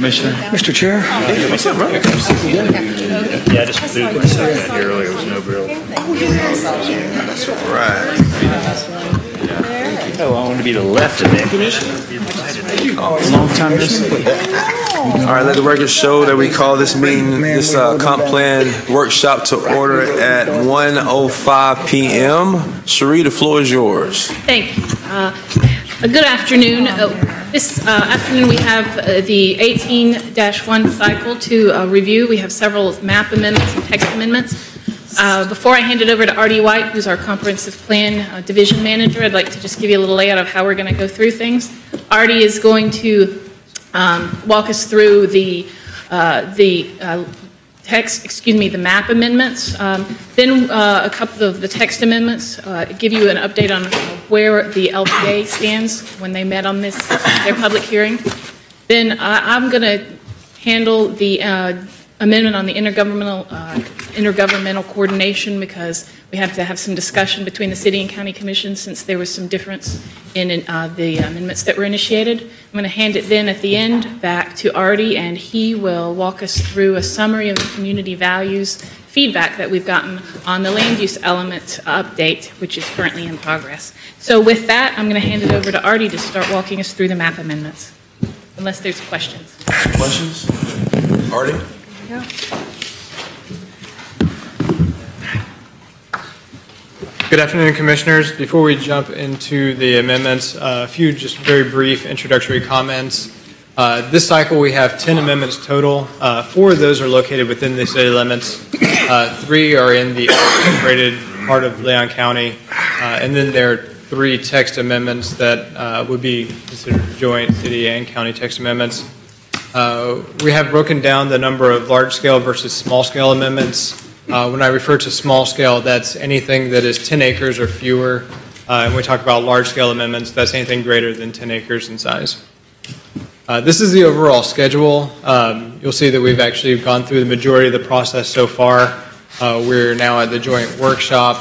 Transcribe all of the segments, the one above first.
Commissioner. Mr. Chair. What's up, brother? Yeah, I just moved myself out here earlier. It was no grill. That's right. Oh, I want to be the left of that, Commissioner. Long time no see. All right, let the record show that we call this meeting, this comp plan workshop to order at 1:05 p.m. Cherie, the floor is yours. Thank you. Good afternoon. This afternoon we have the 18-1 cycle to review. We have several map amendments and text amendments. Before I hand it over to Artie White, who's our comprehensive plan division manager, I'd like to just give you a little layout of how we're going to go through things. Artie is going to walk us through the map amendments. Then a couple of the text amendments, give you an update on where the LPA stands when they met on their public hearing. Then I'm going to handle the amendment on the intergovernmental coordination, because we have to have some discussion between the city and county commission since there was some difference in the amendments that were initiated. I'm going to hand it then at the end back to Artie, and he will walk us through a summary of the community values feedback that we've gotten on the land use element update, which is currently in progress. So with that, I'm going to hand it over to Artie to start walking us through the map amendments, unless there's questions. Questions? Artie? Yeah. Good afternoon, Commissioners. Before we jump into the amendments, a few just very brief introductory comments. This cycle we have 10 amendments total. 4 of those are located within the city limits. 3 are in the integrated part of Leon County. And then there are 3 text amendments that would be considered joint city and county text amendments. We have broken down the number of large-scale versus small-scale amendments. When I refer to small-scale, that's anything that is 10 acres or fewer. And we talk about large-scale amendments, that's anything greater than 10 acres in size. This is the overall schedule. You'll see that we've actually gone through the majority of the process so far. We're now at the joint workshop.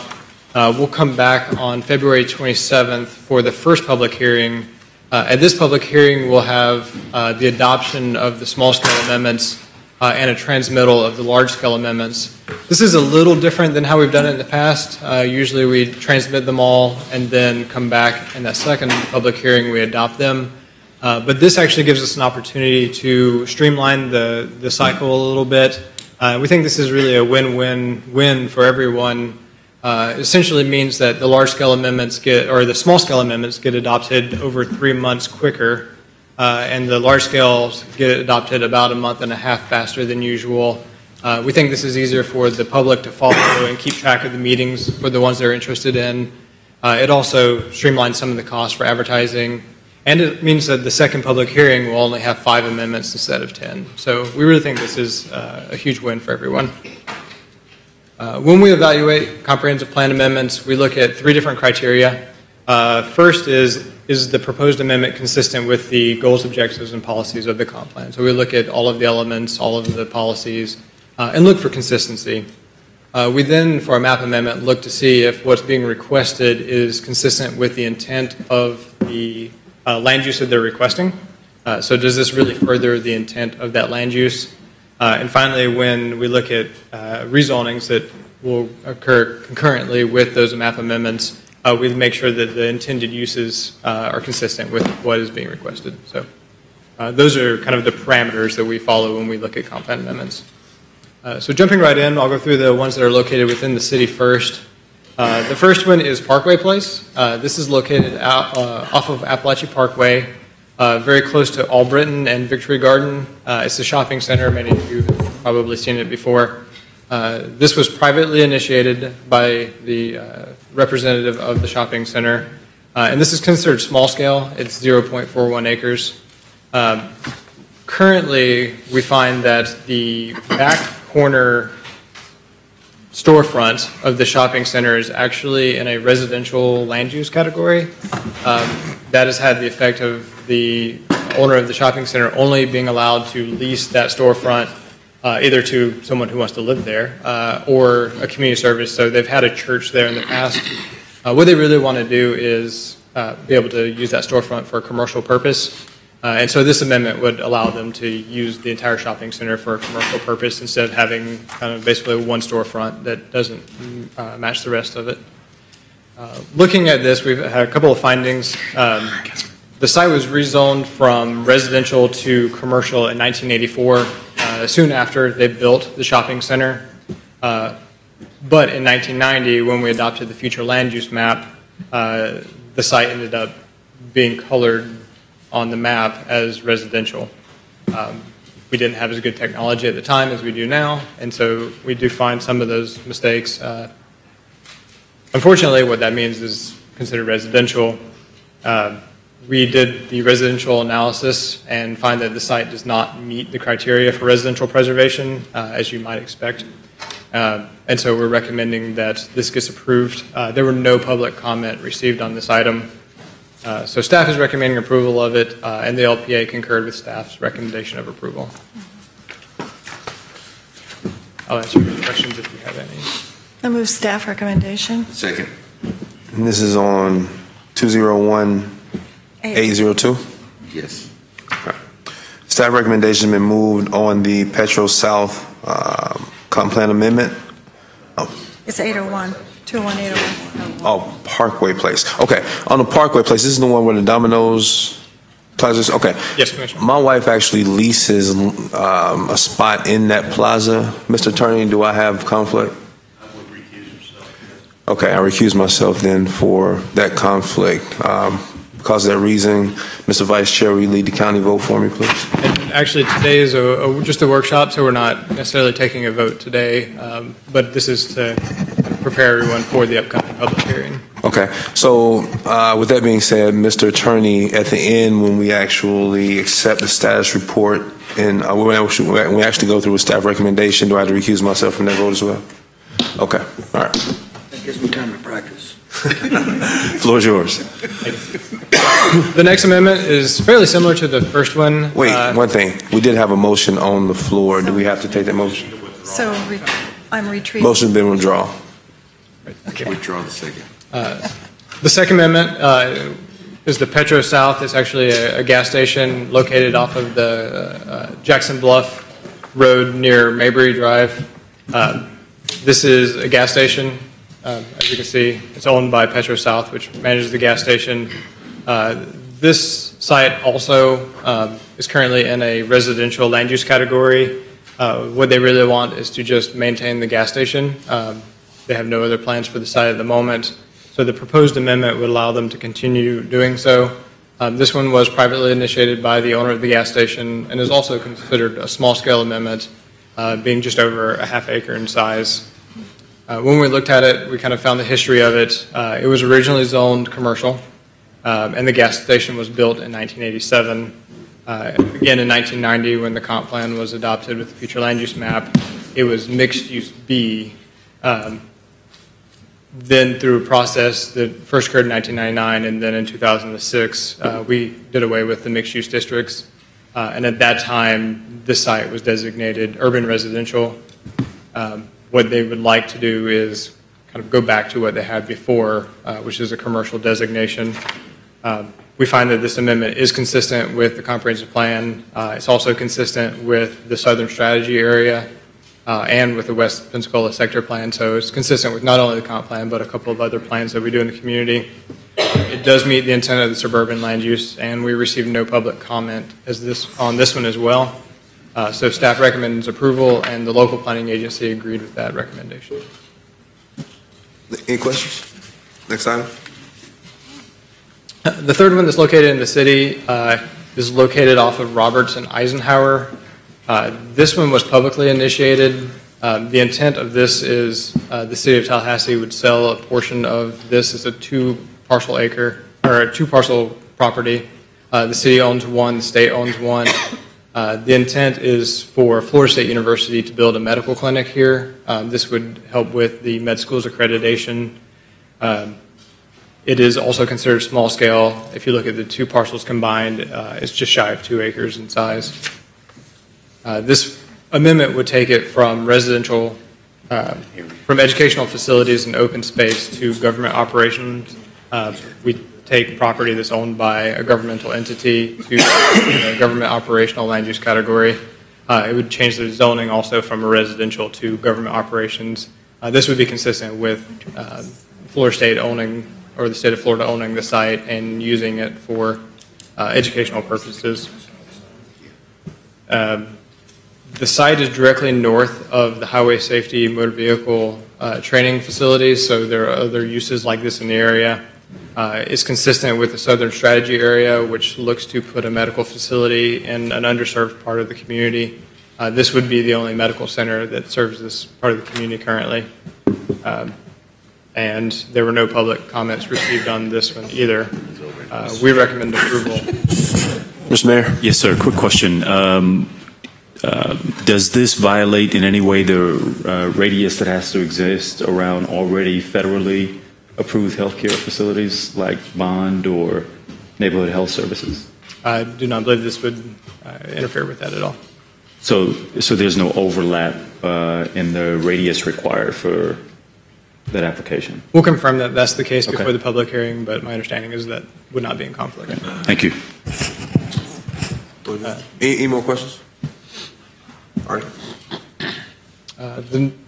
We'll come back on February 27th for the first public hearing. At this public hearing, we'll have the adoption of the small-scale amendments and a transmittal of the large-scale amendments. This is a little different than how we've done it in the past. Usually we transmit them all and then come back in that second public hearing we adopt them. But this actually gives us an opportunity to streamline the cycle a little bit. We think this is really a win-win-win for everyone. Essentially means that the large-scale amendments the small-scale amendments get adopted over 3 months quicker, and the large scales get adopted about a month and a half faster than usual. We think this is easier for the public to follow and keep track of the meetings for the ones they're interested in. It also streamlines some of the costs for advertising, and it means that the second public hearing will only have 5 amendments instead of 10. So we really think this is a huge win for everyone. When we evaluate comprehensive plan amendments, we look at 3 different criteria. First is the proposed amendment consistent with the goals, objectives, and policies of the comp plan? So we look at all of the elements, all of the policies, and look for consistency. We then, for a map amendment, look to see if what's being requested is consistent with the intent of the land use that they're requesting. So does this really further the intent of that land use? And finally, when we look at rezonings that will occur concurrently with those map amendments, we make sure that the intended uses are consistent with what is being requested. So those are kind of the parameters that we follow when we look at comp plan amendments. So jumping right in, I'll go through the ones that are located within the city first. The first one is Parkway Place. This is located off of Appalachia Parkway, very close to Albritton and Victory Garden. It's a shopping center. Many of you have probably seen it before. This was privately initiated by the representative of the shopping center. And this is considered small scale. It's 0.41 acres. Currently, we find that the back corner storefront of the shopping center is actually in a residential land use category. That has had the effect of the owner of the shopping center only being allowed to lease that storefront either to someone who wants to live there or a community service. So they've had a church there in the past. What they really want to do is be able to use that storefront for a commercial purpose. And so this amendment would allow them to use the entire shopping center for a commercial purpose instead of having kind of basically one storefront that doesn't match the rest of it. Looking at this, we've had a couple of findings. The site was rezoned from residential to commercial in 1984, soon after they built the shopping center. But in 1990, when we adopted the future land use map, the site ended up being colored on the map as residential. We didn't have as good technology at the time as we do now, and so we do find some of those mistakes. Unfortunately, what that means is considered residential. We did the residential analysis and find that the site does not meet the criteria for residential preservation, as you might expect. And so we're recommending that this gets approved. There were no public comment received on this item. So staff is recommending approval of it, and the LPA concurred with staff's recommendation of approval. I'll answer your questions if you have any. I move staff recommendation. Second. And this is on 201-802? Yes. Okay. Staff recommendation has been moved on the Petro South comp plan amendment. It's 801, 201-801. Oh, Parkway Place. Okay, on the Parkway Place, this is the one where the Domino's Plaza is? Okay. Yes, Commissioner. My wife actually leases a spot in that plaza. Mr. Attorney, do I have conflict? I would recuse yourself. Okay, I recuse myself then for that conflict. Because of that reason, Mr. Vice Chair, will you lead the county vote for me, please? And actually, today is just a workshop, so we're not necessarily taking a vote today, but this is to prepare everyone for the upcoming public hearing. Okay, so with that being said, Mr. Attorney, at the end, when we actually accept the status report and when we actually go through a staff recommendation, do I have to recuse myself from that vote as well? Okay, all right. That gives me time to practice. Floor is yours. The next amendment is fairly similar to the first one. Wait, one thing. We did have a motion on the floor. Do we have to take that motion? So I'm retreating. Motion's been withdrawn. Okay. Withdraw the second. The second amendment is the Petro South. It's actually a gas station located off of the Jackson Bluff Road near Maybury Drive. This is a gas station. As you can see, it's owned by Petro South, which manages the gas station. This site also is currently in a residential land use category. What they really want is to just maintain the gas station. They have no other plans for the site at the moment. So the proposed amendment would allow them to continue doing so. This one was privately initiated by the owner of the gas station and is also considered a small-scale amendment, being just over a half acre in size. When we looked at it, we kind of found the history of it. It was originally zoned commercial, and the gas station was built in 1987. Again, in 1990, when the comp plan was adopted with the future land use map, it was mixed use B. Then through a process that first occurred in 1999, and then in 2006, we did away with the mixed use districts. And at that time, this site was designated urban residential. What they would like to do is kind of go back to what they had before, which is a commercial designation. We find that this amendment is consistent with the comprehensive plan. It's also consistent with the Southern Strategy area and with the West Pensacola sector plan. So it's consistent with not only the comp plan, but a couple of other plans that we do in the community. It does meet the intent of the suburban land use, and we received no public comment on this one as well. So staff recommends approval, and the local planning agency agreed with that recommendation. Any questions? Next item. The third one that's located in the city is located off of Roberts and Eisenhower. This one was publicly initiated. The intent of this is the city of Tallahassee would sell a portion of this as a two parcel property. The city owns one, the state owns one. The intent is for Florida State University to build a medical clinic here. This would help with the med school's accreditation. It is also considered small scale. If you look at the two parcels combined, it's just shy of 2 acres in size. This amendment would take it from residential, from educational facilities and open space to government operations. We take property that's owned by a governmental entity to a government operational land use category. It would change the zoning also from a residential to government operations. This would be consistent with Florida State owning, or the state of Florida owning the site and using it for educational purposes. The site is directly north of the highway safety motor vehicle training facilities, so there are other uses like this in the area. It's consistent with the Southern Strategy area, which looks to put a medical facility in an underserved part of the community. This would be the only medical center that serves this part of the community currently. And there were no public comments received on this one either. We recommend approval. Mr. Mayor? Yes, sir. Quick question. Does this violate in any way the radius that has to exist around already federally approved healthcare facilities like Bond or Neighborhood Health Services? I do not believe this would interfere with that at all. So there's no overlap in the radius required for that application? We'll confirm that that's the case Okay. before the public hearing, but my understanding is that would not be in conflict. Thank you. Any more questions? All right.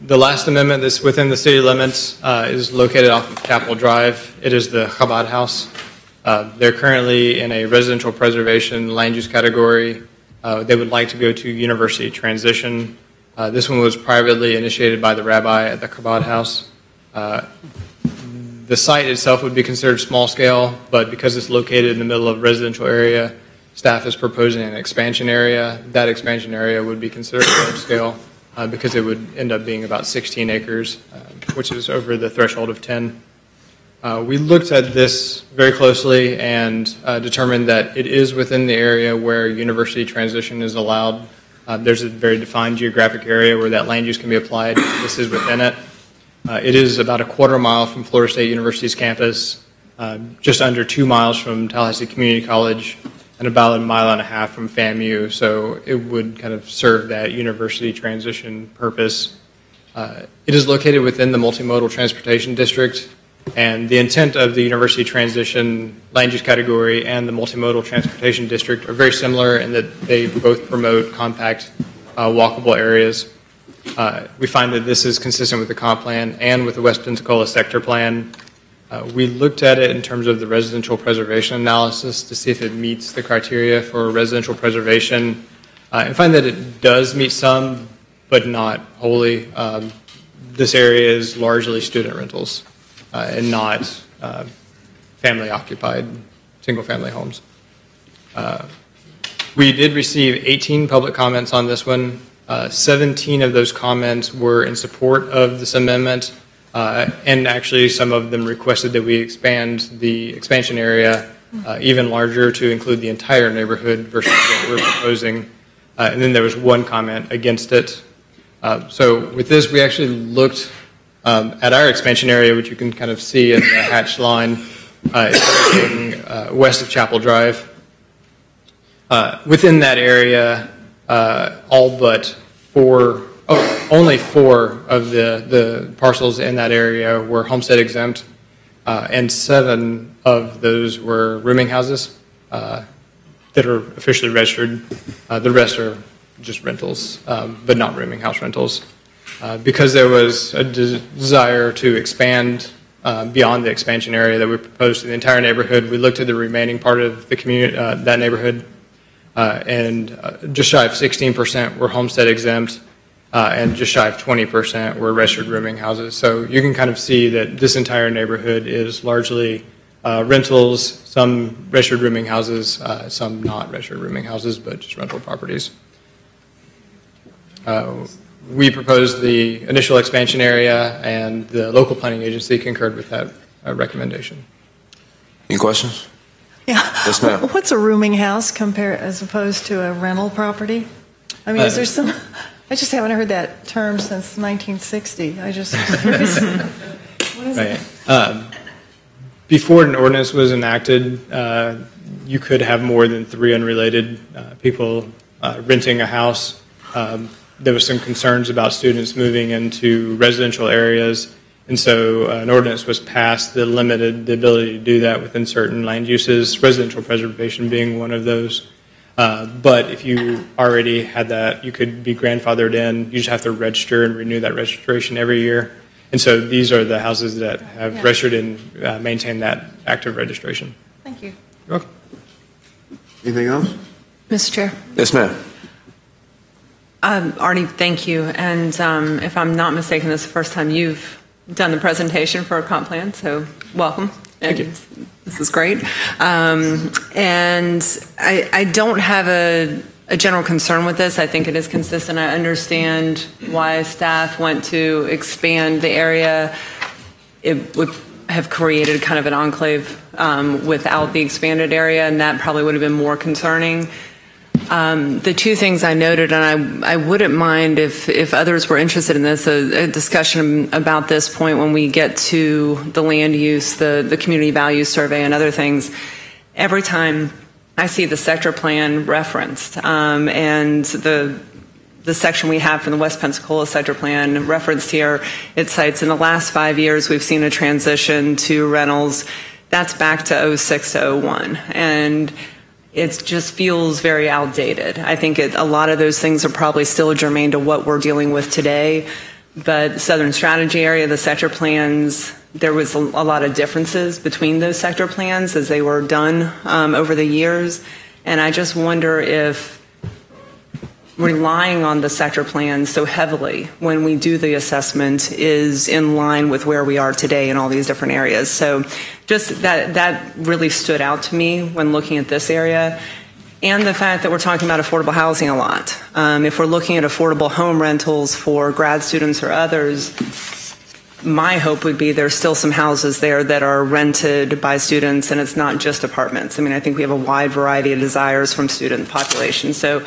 The last amendment that's within the city limits is located off of Chapel Drive. It is the Chabad House. They're currently in a residential preservation land use category. They would like to go to university transition. This one was privately initiated by the rabbi at the Chabad House. The site itself would be considered small scale, but because it's located in the middle of a residential area, staff is proposing an expansion area. That expansion area would be considered large scale because it would end up being about 16 acres, which is over the threshold of 10. We looked at this very closely and determined that it is within the area where university transition is allowed. There's a very defined geographic area where that land use can be applied. This is within it. It is about a quarter mile from Florida State University's campus, just under 2 miles from Tallahassee Community College, and about 1.5 miles from FAMU. So it would kind of serve that university transition purpose. It is located within the multimodal transportation district, and the intent of the university transition land use category and the multimodal transportation district are very similar in that they both promote compact, walkable areas. We find that this is consistent with the comp plan and with the West Pensacola sector plan. We looked at it in terms of the residential preservation analysis to see if it meets the criteria for residential preservation and find that it does meet some, but not wholly. This area is largely student rentals and not family-occupied single-family homes. We did receive 18 public comments on this one. 17 of those comments were in support of this amendment, and actually some of them requested that we expand the expansion area even larger to include the entire neighborhood versus what we're proposing. And then there was one comment against it. So with this, we actually looked at our expansion area, which you can kind of see in the hatched line, west of Chapel Drive. Within that area, all but only 4 of the parcels in that area were homestead exempt, and 7 of those were rooming houses that are officially registered. The rest are just rentals, but not rooming house rentals. Because there was a desire to expand beyond the expansion area that we proposed to the entire neighborhood, we looked at the remaining part of the community, that neighborhood, and just shy of 16% were homestead exempt, and just shy of 20% were registered rooming houses. So you can kind of see that this entire neighborhood is largely rentals, some registered rooming houses, some not registered rooming houses, but just rental properties. We proposed the initial expansion area, and the local planning agency concurred with that recommendation. Any questions? Yeah. Yes, ma'am. What's a rooming house as opposed to a rental property? I mean, is there some? I just haven't heard that term since 1960. I just. What is Right. it? Before an ordinance was enacted, you could have more than 3 unrelated people renting a house. There was some concerns about students moving into residential areas And so an ordinance was passed that limited the ability to do that within certain land uses, residential preservation being one of those. But if you already had that, you could be grandfathered in. You just have to register and renew that registration every year. And so these are the houses that have registered and maintained that active registration. Thank you. You're welcome. Anything else? Mr. Chair. Yes, ma'am. Artie, thank you. And if I'm not mistaken, this is the first time you've done the presentation for a comp plan, so welcome. Thank you. This is great. And I don't have a general concern with this. I think it is consistent. I understand why staff went to expand the area. It would have created kind of an enclave without the expanded area, and that probably would have been more concerning. The two things I noted, and I wouldn't mind if others were interested in this, a discussion about this point when we get to the land use, the community value survey, and other things. Every time I see the sector plan referenced, and the section we have from the West Pensacola sector plan referenced here, it cites in the last 5 years we've seen a transition to rentals. That's back to 06 to 01. And it just feels very outdated. I think a lot of those things are probably still germane to what we're dealing with today. But the Southern Strategy area, the sector plans, there was a lot of differences between those sector plans as they were done over the years. And I just wonder if relying on the sector plans so heavily when we do the assessment is in line with where we are today in all these different areas. So just that really stood out to me when looking at this area. And the fact that we're talking about affordable housing a lot. If we're looking at affordable home rentals for grad students or others, my hope would be there's still some houses there that are rented by students, and it's not just apartments. I mean, I think we have a wide variety of desires from student population. So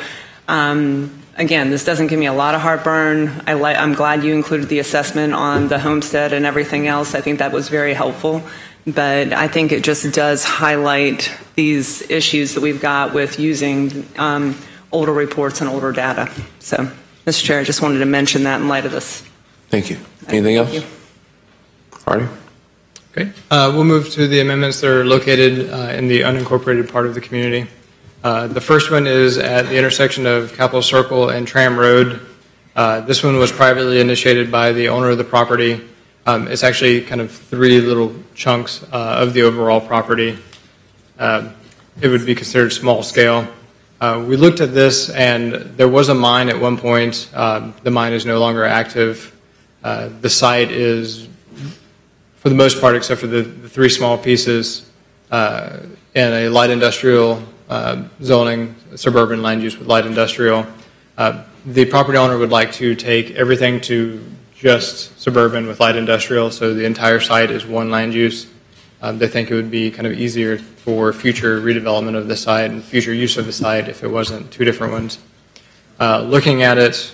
again, this doesn't give me a lot of heartburn. I'm glad you included the assessment on the homestead and everything else. I think that was very helpful. But I think it just does highlight these issues that we've got with using older reports and older data. So, Mr. Chair, I just wanted to mention that in light of this. Thank you. Anything else? Thank you. Artie? Okay. We'll move to the amendments that are located in the unincorporated part of the community. The first one is at the intersection of Capitol Circle and Tram Road. This one was privately initiated by the owner of the property. It's actually kind of three little chunks of the overall property. It would be considered small scale. We looked at this, and there was a mine at one point. The mine is no longer active. The site is, for the most part, except for the three small pieces, in a light industrial zoning, suburban land use with light industrial. The property owner would like to take everything to just suburban with light industrial, so the entire site is one land use. They think it would be kind of easier for future redevelopment of the site and future use of the site if it wasn't two different ones. Looking at it,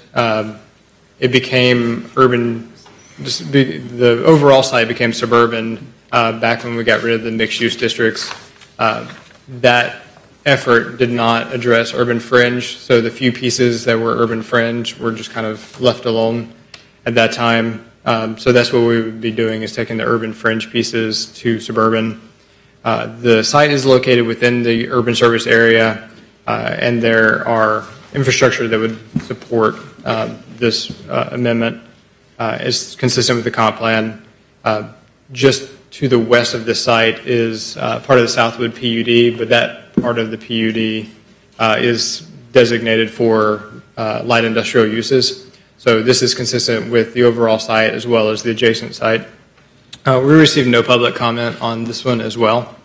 it became urban, the overall site became suburban back when we got rid of the mixed-use districts. That effort did not address urban fringe, so the few pieces that were urban fringe were just kind of left alone at that time. So that's what we would be doing, is taking the urban fringe pieces to suburban. The site is located within the urban service area, and there are infrastructure that would support this amendment. It's consistent with the comp plan. Just to the west of the site is part of the Southwood PUD, but that part of the PUD is designated for light industrial uses. So this is consistent with the overall site as well as the adjacent site. We received no public comment on this one as well.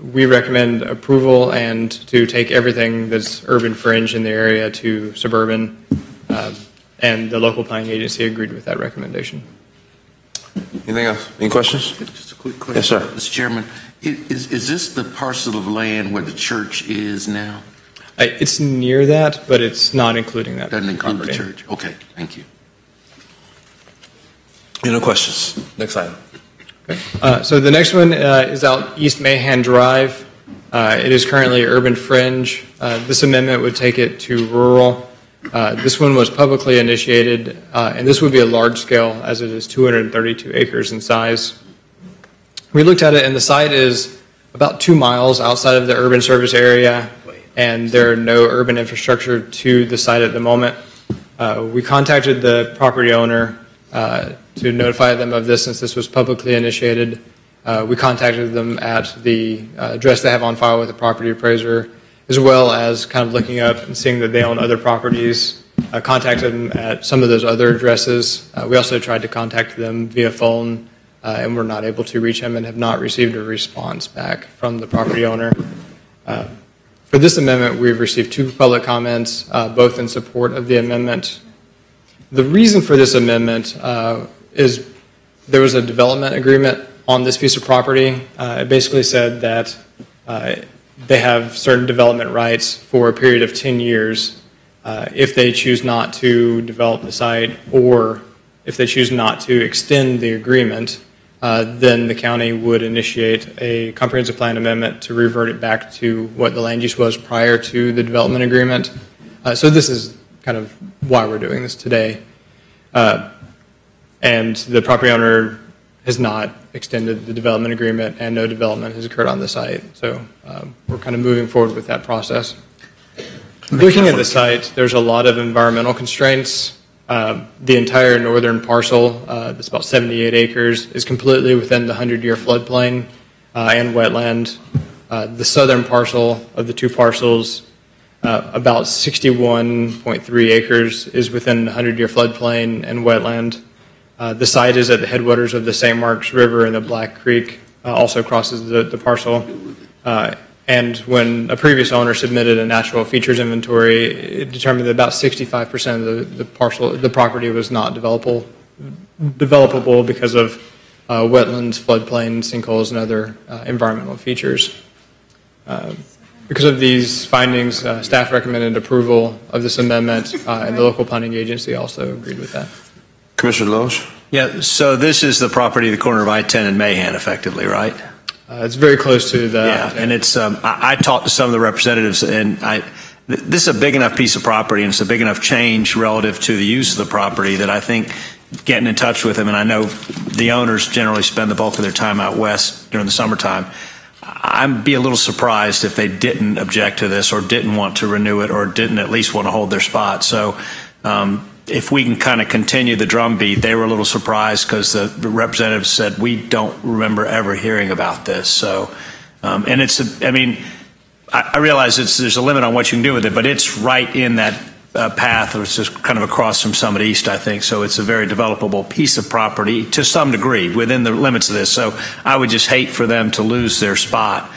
We recommend approval and to take everything that's urban fringe in the area to suburban, and the local planning agency agreed with that recommendation. Anything else? Any questions? Just a quick question. Yes, sir. Mr. Chairman, is this the parcel of land where the church is now? It's near that, but it's not including that. Doesn't include property. the church. Okay, thank you. Any other questions? Next item. Okay. So the next one is out East Mahan Drive. It is currently urban fringe. This amendment would take it to rural. This one was publicly initiated, and this would be a large scale as it is 232 acres in size. We looked at it, and the site is about 2 miles outside of the urban service area, and there are no urban infrastructure to the site at the moment. We contacted the property owner to notify them of this since this was publicly initiated. We contacted them at the address they have on file with the property appraiser, as well as kind of looking up and seeing that they own other properties. Contacted them at some of those other addresses. We also tried to contact them via phone, and were not able to reach them and have not received a response back from the property owner. For this amendment, we've received 2 public comments, both in support of the amendment. The reason for this amendment is there was a development agreement on this piece of property. It basically said that they have certain development rights for a period of 10 years if they choose not to develop the site, or if they choose not to extend the agreement, then the county would initiate a comprehensive plan amendment to revert it back to what the land use was prior to the development agreement. So this is kind of why we're doing this today. And the property owner has not extended the development agreement, and no development has occurred on the site. So we're kind of moving forward with that process. Looking at the site, there's a lot of environmental constraints. The entire northern parcel, that's about 78 acres, is completely within the 100-year floodplain and wetland. The southern parcel of the 2 parcels, about 61.3 acres, is within the 100-year floodplain and wetland. The site is at the headwaters of the St. Marks River, and the Black Creek also crosses the parcel. And when a previous owner submitted a natural features inventory, it determined that about 65% of the property was not developable because of wetlands, floodplain, sinkholes, and other environmental features. Because of these findings, staff recommended approval of this amendment, and the local planning agency also agreed with that. Commissioner Loge? Yeah, so this is the property at the corner of I-10 and Mahan, effectively, right? It's very close to the... Yeah, and it's, I talked to some of the representatives, and this is a big enough piece of property, and it's a big enough change relative to the use of the property that I think getting in touch with them, and I know the owners generally spend the bulk of their time out west during the summertime, I'd be a little surprised if they didn't object to this, or didn't want to renew it, or didn't at least want to hold their spot. So if we can kind of continue the drumbeat, they were a little surprised because the representatives said, we don't remember ever hearing about this. So, and it's, I mean, I realize there's a limit on what you can do with it, but it's right in that path. It's just kind of across from Summit East, I think. So it's a very developable piece of property to some degree within the limits of this. So I would just hate for them to lose their spot.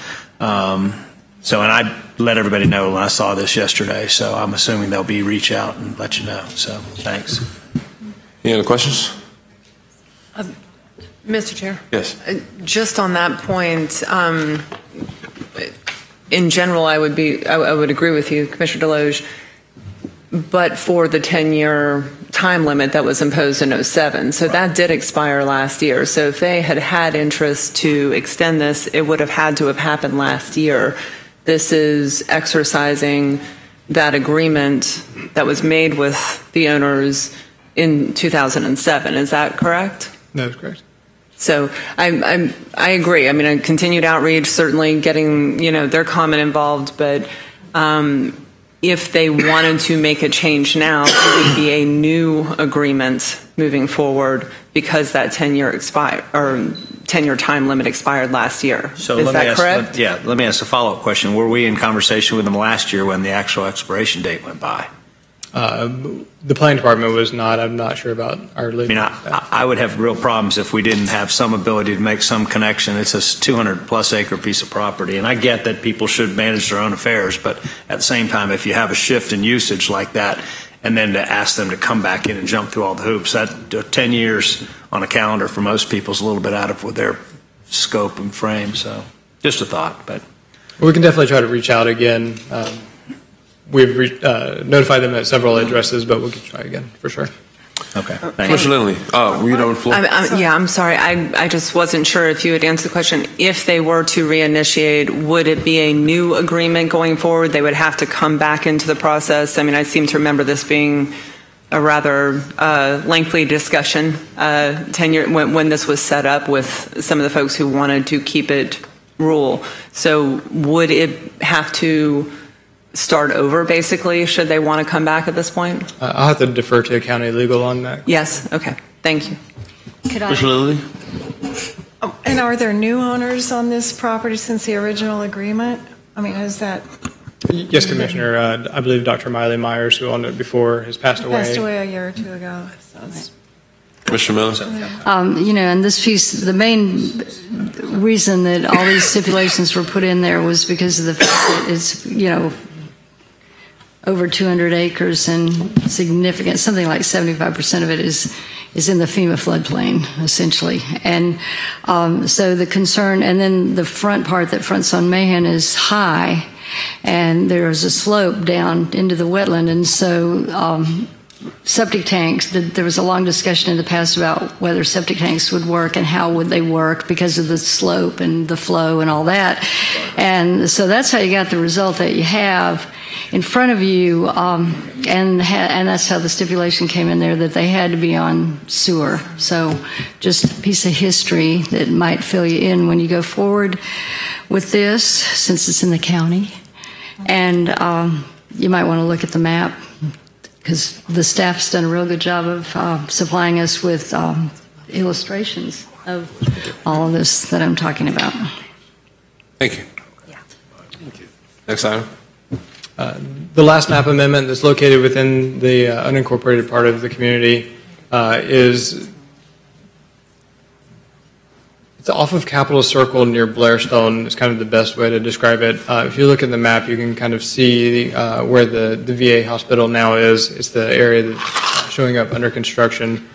So, and I let everybody know when I saw this yesterday. So I'm assuming they'll reach out and let you know. So thanks. Any other questions? Mr. Chair? Yes. Just on that point, in general, I would agree with you, Commissioner Deloge, but for the 10-year time limit that was imposed in 2007. So that did expire last year. So if they had interest to extend this, it would have had to have happened last year. This is exercising that agreement that was made with the owners in 2007. Is that correct? That is correct. So I agree. I mean, a continued outreach, certainly getting their comment involved, but if they wanted to make a change now, it would be a new agreement moving forward because that 10-year time limit expired last year. So is that correct? Let me ask a follow-up question. Were we in conversation with them last year when the actual expiration date went by? The planning department was not. I'm not sure about our legal staff. I would have real problems if we didn't have some ability to make some connection. It's a 200-plus acre piece of property, and I get that people should manage their own affairs, but at the same time, if you have a shift in usage like that, and then to ask them to come back in and jump through all the hoops, that 10 years on a calendar for most people is a little bit out of their scope and frame. So just a thought. But we can definitely try to reach out again. We've notified them at several addresses, but we can try again for sure. Okay. Thank you. Commissioner Lindley, were you on the floor? I'm sorry. I just wasn't sure if you had answered the question. If they were to reinitiate, would it be a new agreement going forward? They would have to come back into the process. I mean, I seem to remember this being a rather lengthy discussion 10 years when this was set up with some of the folks who wanted to keep it rural. So would it have to start over, basically, should they want to come back at this point? I'll have to defer to county legal on that. Yes, okay, thank you. Commissioner Lindley? And are there new owners on this property since the original agreement? I mean, is that Yes, Commissioner. I believe Dr. Miley Myers, who owned it before, has passed away. passed away a year or two ago? So it's- Commissioner Miller? You know, in this piece, the main reason that all these stipulations were put in there was because of the fact that it's, you know, over 200 acres and significant, something like 75% of it is in the FEMA floodplain, essentially. And so the concern, and then the front part that fronts on Mahan is high, and there is a slope down into the wetland, and so septic tanks, there was a long discussion in the past about whether septic tanks would work and how would they work because of the slope and the flow and all that. And so that's how you got the result that you have in front of you, and that's how the stipulation came in there, that they had to be on sewer. So just a piece of history that might fill you in when you go forward with this, since it's in the county. And you might want to look at the map, because the staff's done a real good job of supplying us with illustrations of all of this that I'm talking about. Thank you. Yeah. Thank you. Next item. The last map amendment that's located within the unincorporated part of the community is it's off of Capitol Circle near Blairstone. It's kind of the best way to describe it. If you look at the map, you can kind of see where the VA hospital now is. It's the area that's showing up under construction.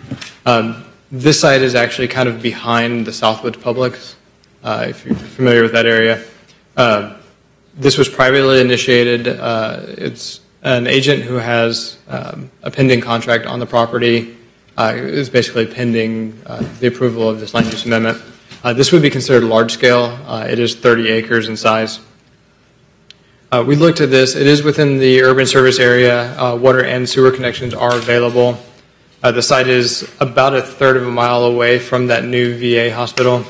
This site is actually kind of behind the Southwoods Publix, if you're familiar with that area. This was privately initiated. It's an agent who has a pending contract on the property. Is basically pending the approval of this land use amendment. This would be considered large scale. It is 30 acres in size. We looked at this. It is within the urban service area. Water and sewer connections are available. The site is about a third of a mile away from that new VA hospital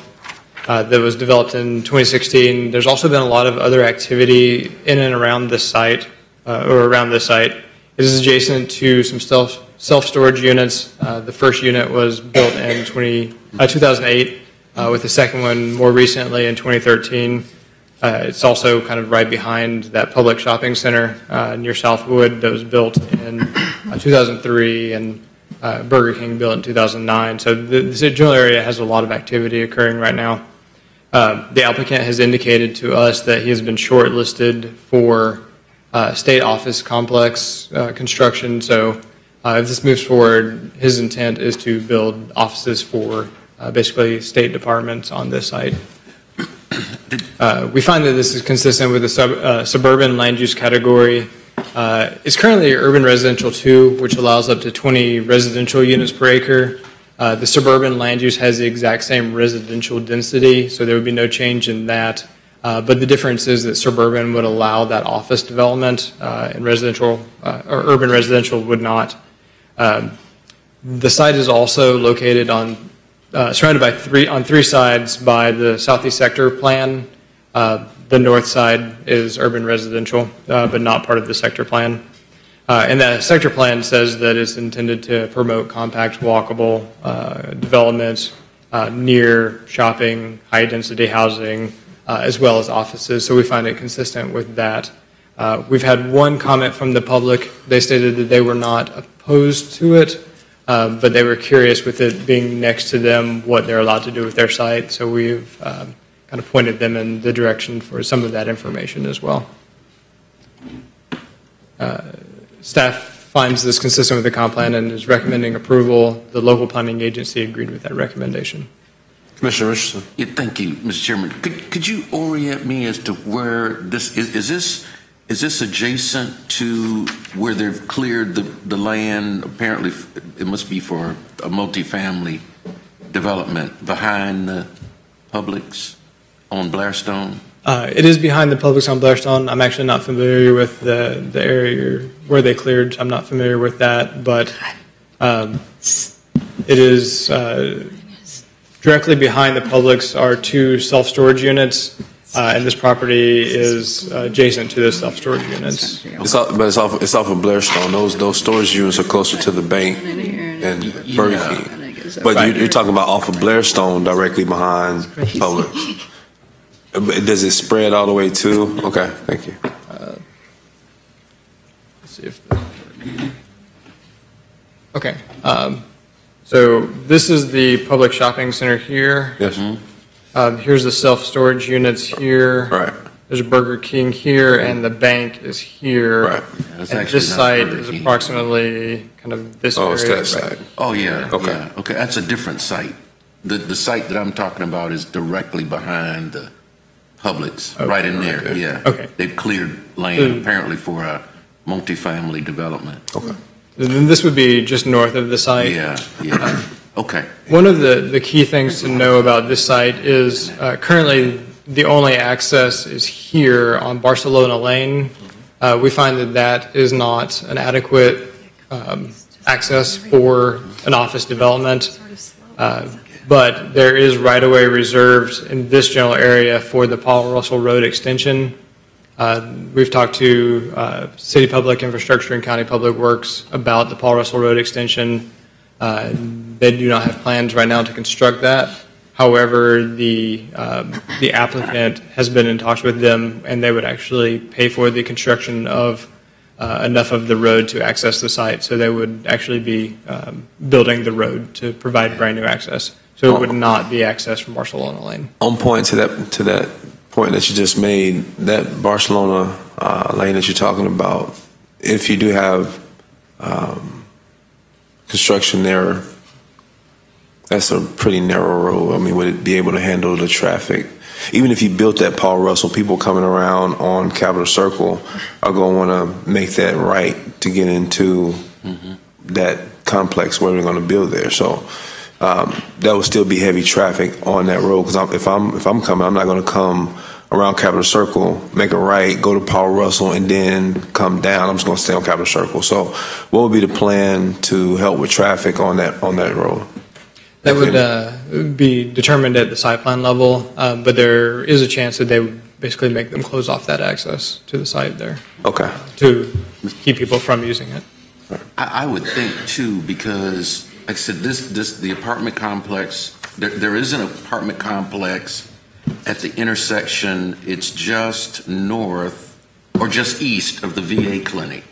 that was developed in 2016. There's also been a lot of other activity in and around this site, or around this site. It is adjacent to some self-storage units. The first unit was built in 2008, with the second one more recently in 2013. It's also kind of right behind that public shopping center near Southwood that was built in 2003, and Burger King built in 2009. So the general area has a lot of activity occurring right now. The applicant has indicated to us that he has been shortlisted for state office complex construction. So if this moves forward, his intent is to build offices for basically state departments on this site. We find that this is consistent with the suburban land use category. It's currently urban residential 2, which allows up to 20 residential units per acre. The suburban land use has the exact same residential density, so there would be no change in that. But the difference is that suburban would allow that office development, and residential or urban residential would not. The site is also located on surrounded by on three sides by the Southeast Sector Plan. The north side is urban residential, but not part of the sector plan. And that sector plan says that it's intended to promote compact, walkable development near shopping, high-density housing, as well as offices. So we find it consistent with that. We've had one comment from the public. They stated that they were not opposed to it, but they were curious with it being next to them what they're allowed to do with their site. So we've kind of pointed them in the direction for some of that information as well. Staff finds this consistent with the comp plan and is recommending approval. The local planning agency agreed with that recommendation. Commissioner Richardson. Yeah, thank you, Mr. Chairman. Could you orient me as to where this is? Is this Is this adjacent to where they've cleared the land? Apparently, it must be for a multifamily development behind the Publix on Blairstone? It is behind the Publix on Blairstone. I'm actually not familiar with the area where they cleared. I'm not familiar with that, but it is directly behind the Publix are 2 self-storage units, and this property is adjacent to the self-storage units. It's off of Blairstone. Those storage units are closer to the bank and Burger King. But you're talking about off of Blairstone, directly behind Publix. Does it spread all the way to? Okay, thank you. Let's see if. Okay. So this is the public shopping center here. Yes. Here's the self-storage units here. Right. There's a Burger King here, and the bank is here. Right. That's And actually this not site Burger is King. approximately kind of this area. Oh, it's that right side. Oh, yeah. Okay. Yeah. Okay, that's a different site. The site that I'm talking about is directly behind the Publix, right in there, okay. yeah. Okay. They've cleared land apparently for a multifamily development. Okay. And then this would be just north of the site. Yeah, yeah. Okay. One of the key things to know about this site is currently the only access is here on Barcelona Lane. We find that that is not an adequate access for an office development. But there is right-of-way reserved in this general area for the Paul Russell Road extension. We've talked to City Public Infrastructure and County Public Works about the Paul Russell Road extension. They do not have plans right now to construct that. However, the applicant has been in talks with them, and they would actually pay for the construction of enough of the road to access the site. So they would actually be building the road to provide brand new access. So it would not be access from Barcelona Lane. On point to that point that you just made, that Barcelona lane that you're talking about, if you do have construction there, that's a pretty narrow road. I mean, would it be able to handle the traffic? Even if you built that Paul Russell, people coming around on Capitol Circle are going to want to make that right to get into that complex where we're going to build there. So that would still be heavy traffic on that road. Because if I'm coming, I'm not going to come around Capitol Circle, make a right, go to Paul Russell, and then come down. I'm just going to stay on Capitol Circle. So what would be the plan to help with traffic on that road? That would be determined at the site plan level, but there is a chance that they would basically make them close off that access to the site there. Okay. To keep people from using it. I would think too, because like I said, the apartment complex, there is an apartment complex at the intersection. It's just north or just east of the VA clinic.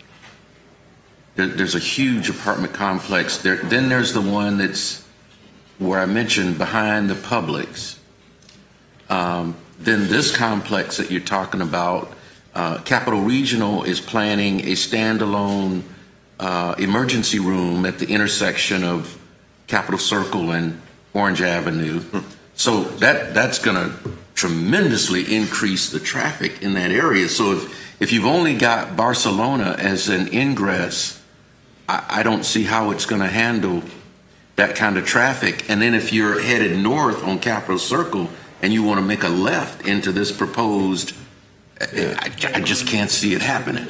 There's a huge apartment complex there. Then there's the one that's where I mentioned behind the Publix. Then this complex that you're talking about, Capital Regional is planning a standalone emergency room at the intersection of Capitol Circle and Orange Avenue. So that's going to tremendously increase the traffic in that area. So if you've only got Barcelona as an ingress, I don't see how it's going to handle that kind of traffic. And then if you're headed north on Capitol Circle and you want to make a left into this proposed, I just can't see it happening.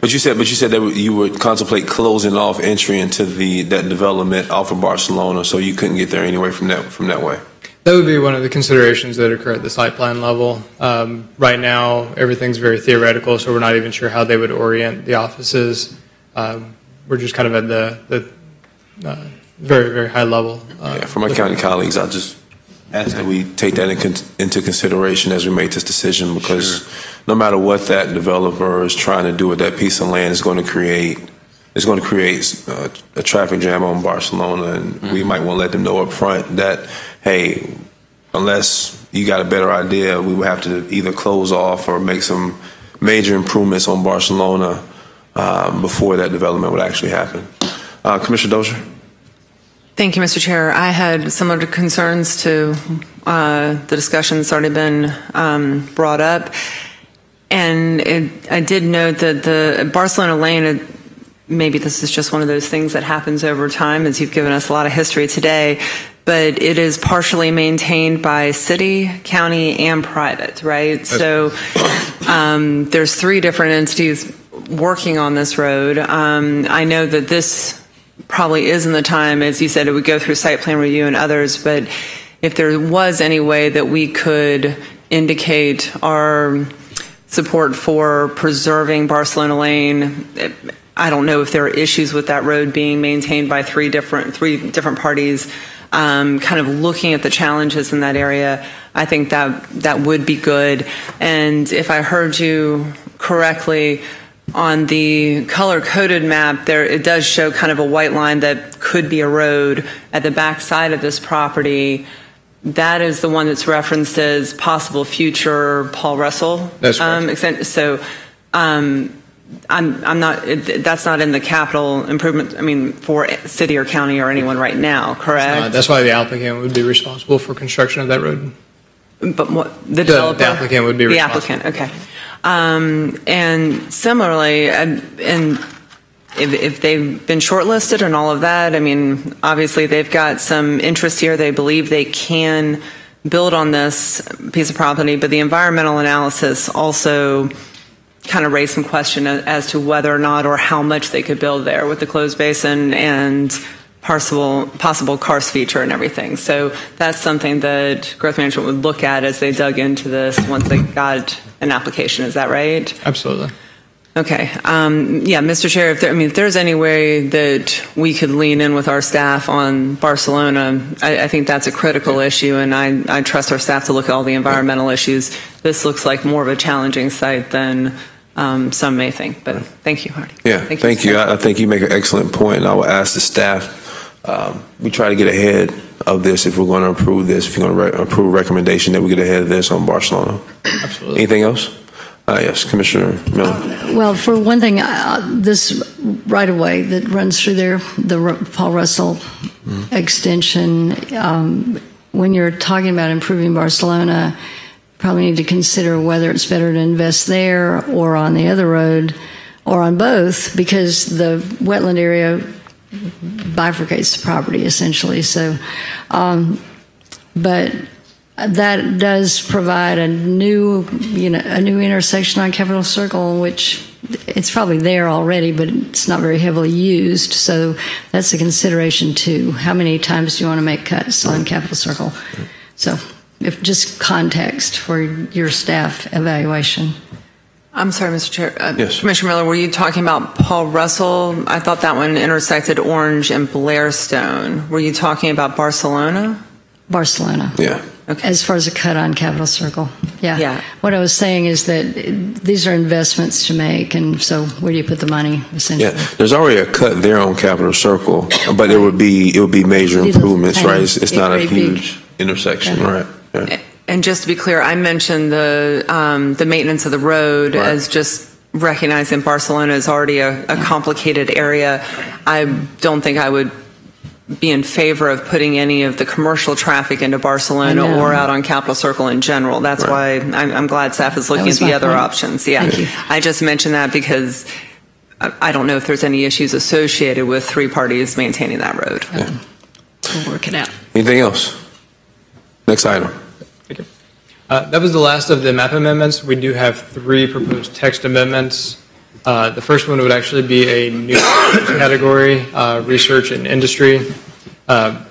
But you said that you would contemplate closing off entry into that development off of Barcelona, so you couldn't get there anyway from that way. That would be one of the considerations that occur at the site plan level. Right now, everything's very theoretical, so we're not even sure how they would orient the offices. We're just kind of at the very, very high level. For my county colleagues, I just ask that we take that into consideration as we make this decision, because no matter what that developer is trying to do with that piece of land, it's going to create a traffic jam on Barcelona, and we might want to let them know up front that, hey, unless you got a better idea, we would have to either close off or make some major improvements on Barcelona before that development would actually happen. Commissioner Dozier? Thank you, Mr. Chair. I had similar concerns to the discussion that's already been brought up. And I did note that the Barcelona Lane, maybe this is just one of those things that happens over time, as you've given us a lot of history today, but it is partially maintained by city, county, and private, right? So there's 3 different entities working on this road. I know that this probably isn't the time, as you said, it would go through site plan review and others, but if there was any way that we could indicate our support for preserving Barcelona Lane, I don't know if there are issues with that road being maintained by three different parties. Kind of looking at the challenges in that area, I think that would be good. And if I heard you correctly, on the color-coded map, it does show kind of a white line that could be a road at the back side of this property. That is the one that's referenced as possible future Paul Russell. That's right. So I'm not. That's not in the capital improvement. I mean, for city or county or anyone right now, correct? That's why the applicant would be responsible for construction of that road. But what the developer? The applicant would be responsible. The applicant. Okay. And similarly, and if they've been shortlisted and all of that, I mean, obviously they've got some interest here. They believe they can build on this piece of property, but the environmental analysis also kind of raised some question as to whether or not or how much they could build there with the closed basin and possible karst feature and everything. So that's something that growth management would look at as they dug into this once they got an application. Is that right? Absolutely. Okay. Yeah, Mr. Chair, if there's any way that we could lean in with our staff on Barcelona, I think that's a critical issue, and I trust our staff to look at all the environmental issues. This looks like more of a challenging site than some may think, but thank you, Hardy. Yeah, thank you. I think you make an excellent point, and I will ask the staff, we try to get ahead of this if we're going to approve this, if you're going to approve a recommendation, that we get ahead of this on Barcelona. Absolutely. Anything else? Yes, Commissioner Miller. Well, for one thing, this right-of-way that runs through there, the Paul Russell extension, when you're talking about improving Barcelona, probably need to consider whether it's better to invest there or on the other road or on both, because the wetland area bifurcates the property essentially. So, but that does provide a new intersection on Capitol Circle, which it's probably there already, but it's not very heavily used. So that's a consideration too. How many times do you want to make cuts on Capitol Circle? So, if just context for your staff evaluation. I'm sorry, Mr. Chair. Yes. Commissioner Miller, were you talking about Paul Russell? I thought that one intersected Orange and Blairstone. Were you talking about Barcelona? Barcelona. Yeah. Okay. As far as a cut on Capitol Circle. Yeah. Yeah. What I was saying is that these are investments to make, and so where do you put the money, essentially? Yeah, there's already a cut there on Capitol Circle, but it would be major improvements, right? It's not a huge intersection, right? Yeah. And just to be clear, I mentioned the maintenance of the road as just recognizing Barcelona is already a complicated area. I don't think I would be in favor of putting any of the commercial traffic into Barcelona or out on Capitol Circle in general. That's why I'm glad staff is looking at the other options. Yeah, I just mentioned that because I don't know if there's any issues associated with three parties maintaining that road. Yeah. We'll work it out. Anything else? Next item. Thank you. That was the last of the map amendments. We do have 3 proposed text amendments. The first one would actually be a new category, research and industry.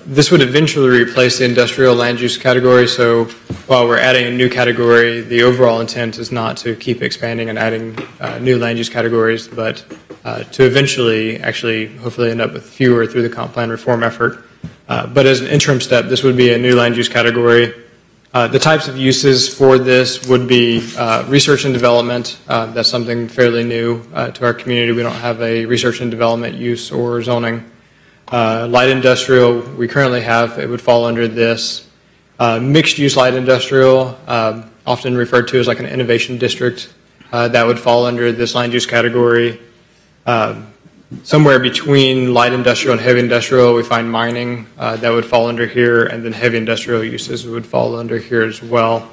This would eventually replace the industrial land use category. So while we're adding a new category, the overall intent is not to keep expanding and adding new land use categories, but to eventually actually hopefully end up with fewer through the comp plan reform effort. But as an interim step, this would be a new land use category. The types of uses for this would be research and development. That's something fairly new to our community. We don't have a research and development use or zoning. Light industrial, we currently have. It would fall under this. Mixed use light industrial, often referred to as like an innovation district, that would fall under this land use category. Somewhere between light industrial and heavy industrial, we find mining that would fall under here, and then heavy industrial uses would fall under here as well.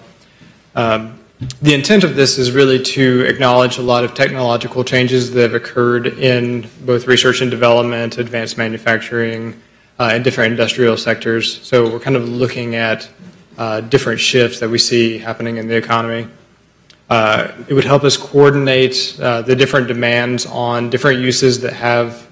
The intent of this is really to acknowledge a lot of technological changes that have occurred in both research and development, advanced manufacturing, and different industrial sectors. So we're kind of looking at different shifts that we see happening in the economy. It would help us coordinate the different demands on different uses that have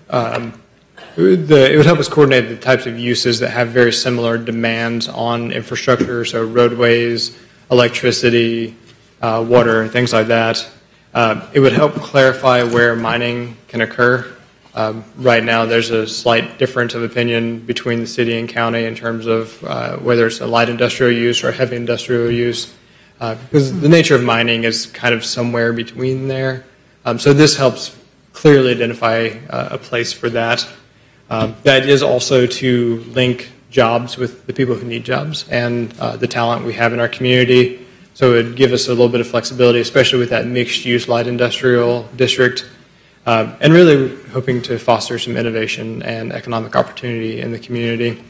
it would help us coordinate the types of uses that have very similar demands on infrastructure, so roadways, electricity, water, things like that. It would help clarify where mining can occur. Right now, there's a slight difference of opinion between the city and county in terms of whether it's a light industrial use or heavy industrial use, because the nature of mining is kind of somewhere between there. So this helps clearly identify a place for that. The idea is also to link jobs with the people who need jobs and the talent we have in our community. So it would give us a little bit of flexibility, especially with that mixed-use light industrial district, and really hoping to foster some innovation and economic opportunity in the community.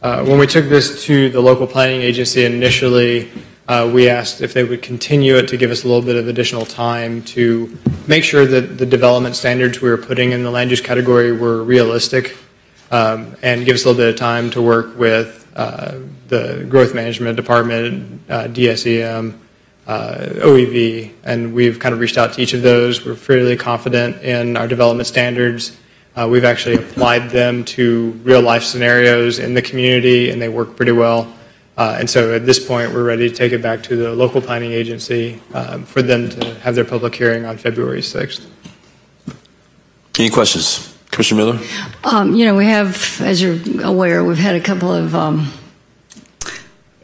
When we took this to the local planning agency initially, we asked if they would continue it to give us a little bit of additional time to make sure that the development standards we were putting in the land use category were realistic, and give us a little bit of time to work with the Growth Management Department, DSEM, OEV, and we've kind of reached out to each of those. We're fairly confident in our development standards. We've actually applied them to real-life scenarios in the community, and they work pretty well. And so at this point, we're ready to take it back to the local planning agency for them to have their public hearing on February 6th. Any questions? Commissioner Miller? We have, as you're aware, we've had a couple of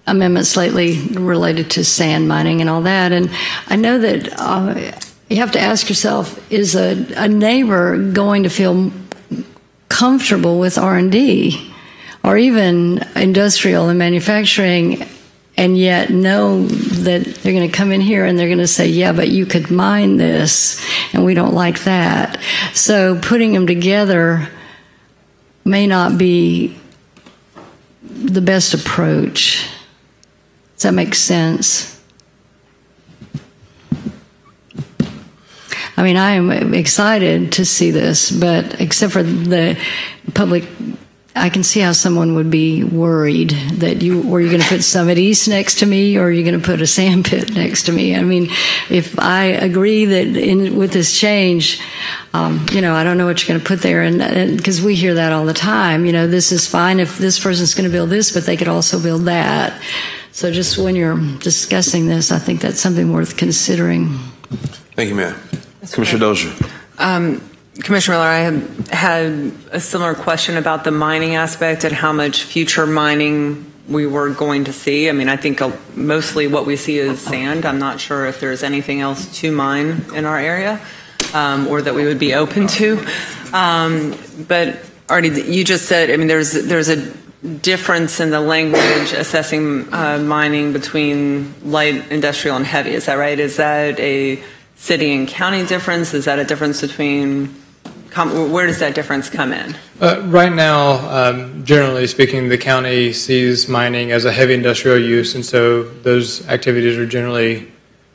amendments lately related to sand mining and all that. And I know that you have to ask yourself, is a neighbor going to feel comfortable with R&D or even industrial and manufacturing, and yet know that they're going to come in here and they're going to say, yeah, but you could mine this, and we don't like that. So putting them together may not be the best approach. Does that make sense? I mean, I am excited to see this, but except for the public, I can see how someone would be worried that were you going to put Summit East next to me, or are you going to put a sand pit next to me? I mean, if I agree that with this change, I don't know what you're going to put there, and because we hear that all the time. This is fine if this person's going to build this, but they could also build that. So just when you're discussing this, I think that's something worth considering. Thank you, ma'am. Commissioner Dozier. Commissioner Miller, I had a similar question about the mining aspect and how much future mining we were going to see. I mean, I think mostly what we see is sand. I'm not sure if there's anything else to mine in our area or that we would be open to. But Artie, you just said, I mean, there's a difference in the language assessing mining between light industrial and heavy. Is that right? Is that a city and county difference? Is that a difference between, where does that difference come in? Right now, generally speaking, the county sees mining as a heavy industrial use, and so those activities are generally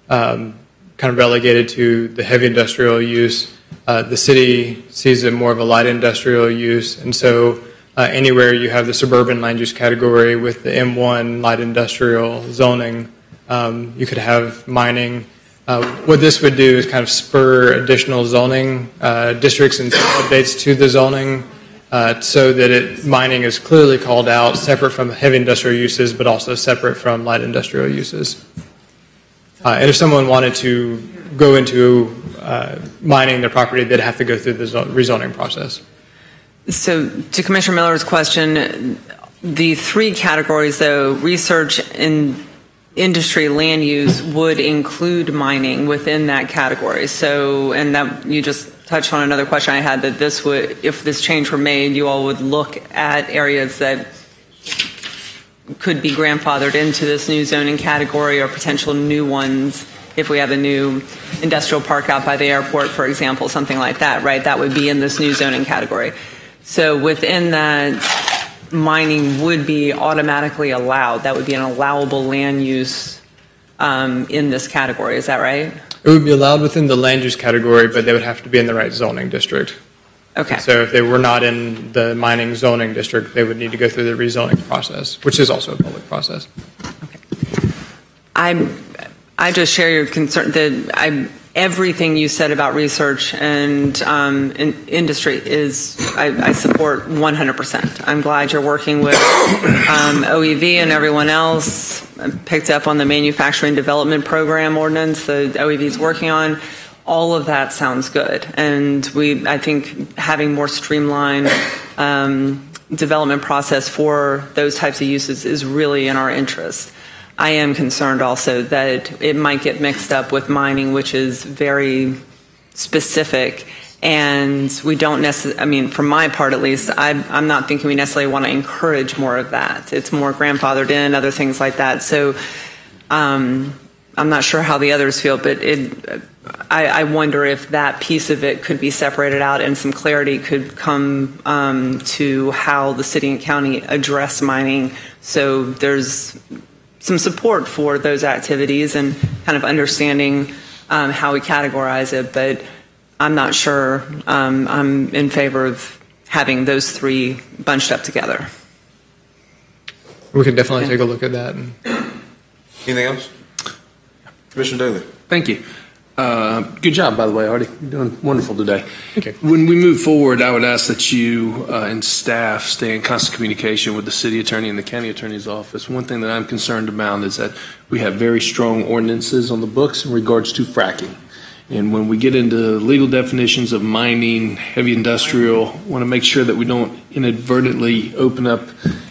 kind of relegated to the heavy industrial use. The city sees it more of a light industrial use, and so anywhere you have the suburban land use category with the M1 light industrial zoning, you could have mining. What this would do is kind of spur additional zoning districts and updates to the zoning so that mining is clearly called out, separate from heavy industrial uses, but also separate from light industrial uses. And if someone wanted to go into mining their property, they'd have to go through the rezoning process. So to Commissioner Miller's question, the three categories, though, research and industry land use would include mining within that category. So, and that you just touched on another question I had, that this would, if this change were made, you all would look at areas that could be grandfathered into this new zoning category or potential new ones. If we have a new industrial park out by the airport, for example, something like that, right? That would be in this new zoning category. So within that, mining would be automatically allowed. That would be an allowable land use in this category. Is that right? It would be allowed within the land use category, but they would have to be in the right zoning district. Okay. So if they were not in the mining zoning district, they would need to go through the rezoning process, which is also a public process. I just share your concern that everything you said about research and industry I support 100%. I'm glad you're working with OEV and everyone else. I picked up on the manufacturing development program ordinance that OEV is working on. All of that sounds good, and I think having more streamlined development process for those types of uses is really in our interest. I am concerned also that it might get mixed up with mining, which is very specific, and we don't necessarily, I mean, for my part at least, I'm not thinking we necessarily want to encourage more of that. It's more grandfathered in, other things like that. So I'm not sure how the others feel, but I wonder if that piece of it could be separated out and some clarity could come to how the city and county address mining. So there's some support for those activities and kind of understanding how we categorize it. But I'm not sure I'm in favor of having those three bunched up together. We could definitely take a look at that. Anything else? Commissioner Daly. Thank you. Good job, by the way, Artie. You're doing wonderful today. Okay. When we move forward, I would ask that you and staff stay in constant communication with the city attorney and the county attorney's office. One thing that I'm concerned about is that we have very strong ordinances on the books in regards to fracking. And when we get into legal definitions of mining, heavy industrial, want to make sure that we don't inadvertently open up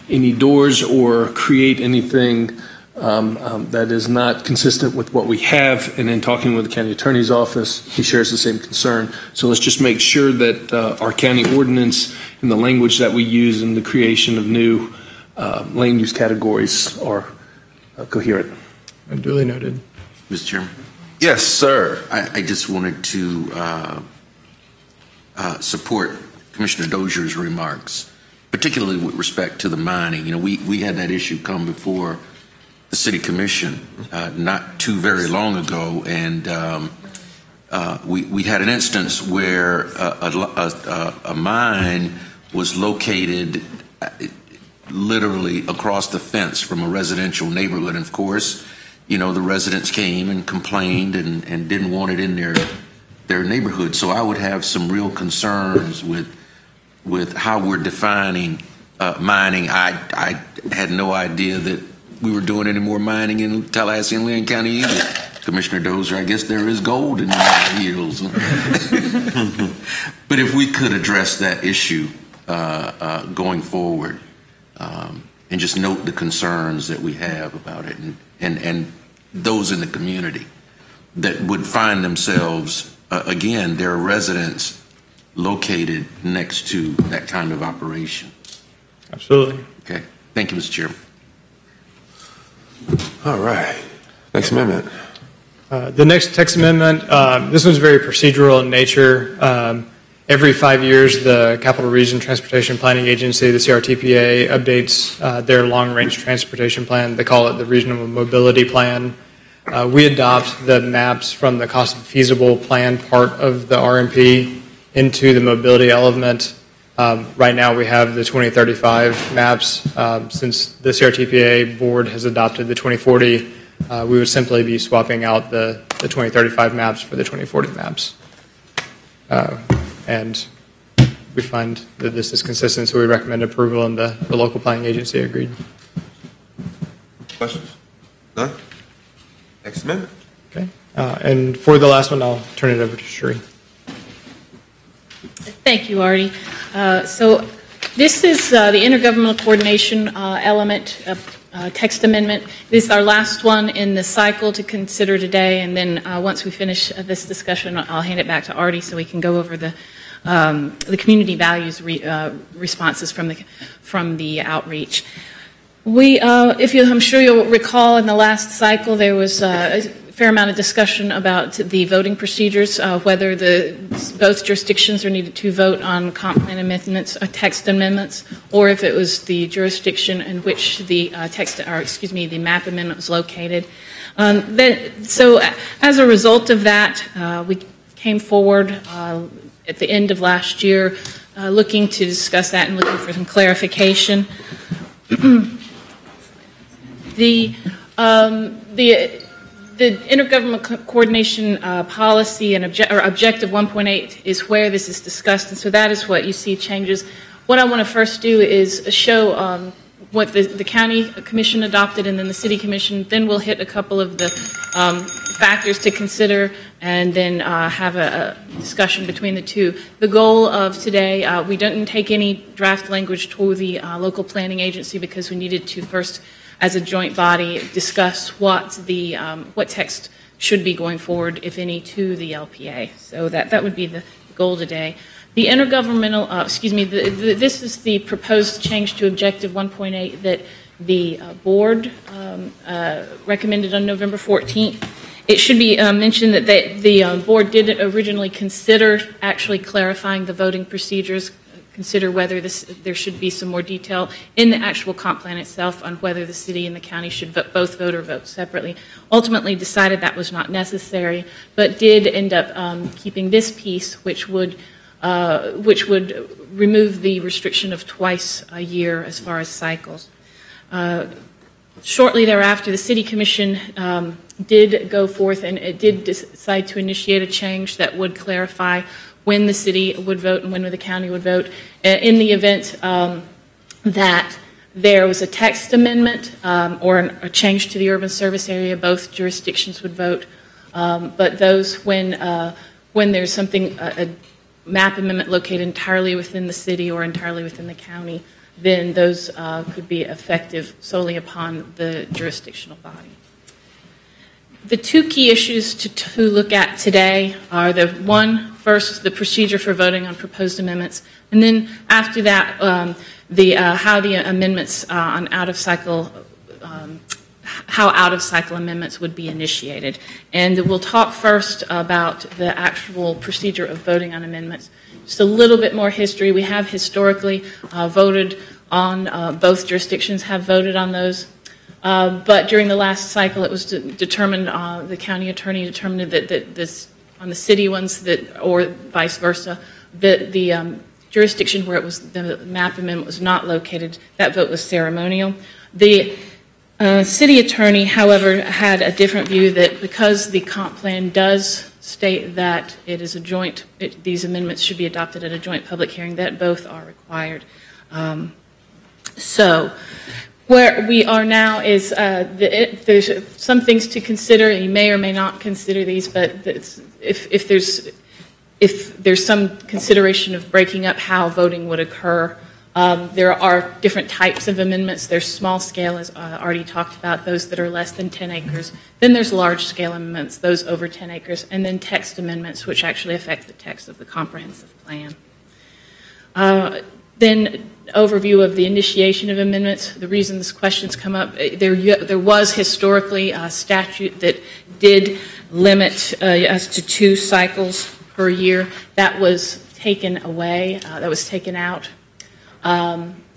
any doors or create anything that is not consistent with what we have. And in talking with the county attorney's office, he shares the same concern. So let's just make sure that our county ordinance and the language that we use in the creation of new land use categories are coherent. Duly noted. Mr. Chairman? Yes, sir. I just wanted to support Commissioner Dozier's remarks, particularly with respect to the mining. You know, we had that issue come before the City Commission not too very long ago, and we had an instance where a mine was located literally across the fence from a residential neighborhood. And of course, you know, the residents came and complained and didn't want it in their neighborhood. So I would have some real concerns with how we're defining mining. I had no idea that we were doing any more mining in Tallahassee and Lynn County either. Commissioner Dozier, I guess there is gold in the hills. But if we could address that issue going forward, and just note the concerns that we have about it, and those in the community that would find themselves, again, their residents located next to that kind of operation. Absolutely. Okay. Thank you, Mr. Chairman. All right. Next amendment. The next text amendment, this one's very procedural in nature. Every 5 years, the Capital Region Transportation Planning Agency, the CRTPA, updates their long-range transportation plan. They call it the Regional Mobility Plan. We adopt the maps from the cost feasible plan part of the RMP into the mobility element. Right now, we have the 2035 maps. Since the CRTPA board has adopted the 2040, we would simply be swapping out the 2035 maps for the 2040 maps. And we find that this is consistent, so we recommend approval, and the local planning agency agreed. Questions? None? Next amendment. Okay. And for the last one, I'll turn it over to Sheree. Thank you, Artie. So this is the intergovernmental coordination element of text amendment. This is our last one in the cycle to consider today, and then once we finish this discussion, I'll hand it back to Artie so we can go over the community values responses from the outreach. I'm sure you'll recall in the last cycle there was a fair amount of discussion about the voting procedures, whether both jurisdictions are needed to vote on comp plan amendments, text amendments, or if it was the jurisdiction in which the the map amendment was located. So as a result of that, we came forward at the end of last year looking to discuss that and looking for some clarification. The intergovernmental coordination policy and objective 1.8 is where this is discussed, and so that is what you see changes. What I want to first do is show what the county commission adopted and then the city commission. Then we'll hit a couple of the factors to consider and then have a discussion between the two. The goal of today, we didn't take any draft language to the local planning agency because we needed to first, as a joint body, discuss what the what text should be going forward, if any, to the LPA. So that would be the goal today. The intergovernmental, this is the proposed change to Objective 1.8 that the board recommended on November 14th. It should be mentioned that the board did originally consider actually clarifying the voting procedures, consider whether there should be some more detail in the actual comp plan itself on whether the city and the county should both vote or vote separately. Ultimately decided that was not necessary, but did end up keeping this piece, which would remove the restriction of twice a year as far as cycles. Shortly thereafter, the City Commission did go forth and it did decide to initiate a change that would clarify when the city would vote and when the county would vote. In the event that there was a text amendment or a change to the urban service area, both jurisdictions would vote. But those when there's something, a map amendment located entirely within the city or entirely within the county, then those could be effective solely upon the jurisdictional body. The two key issues to look at today are first, the procedure for voting on proposed amendments, and then after that, how the amendments on out-of-cycle amendments would be initiated. And we'll talk first about the actual procedure of voting on amendments. Just a little bit more history. We have historically voted on, both jurisdictions have voted on those. But during the last cycle, it was determined, the county attorney determined that this, on the city ones, or vice versa, the jurisdiction where the map amendment was not located, that vote was ceremonial. The city attorney, however, had a different view that because the comp plan does state that it is a joint, these amendments should be adopted at a joint public hearing, that both are required. So where we are now is there's some things to consider. You may or may not consider these, but if there's some consideration of breaking up how voting would occur, there are different types of amendments. There's small scale, as already talked about, those that are less than 10 acres. Then there's large scale amendments, those over 10 acres, and then text amendments, which actually affect the text of the comprehensive plan. Then overview of the initiation of amendments. The reason this question's come up, there was historically a statute that did limit us to 2 cycles per year. That was taken away. That was taken out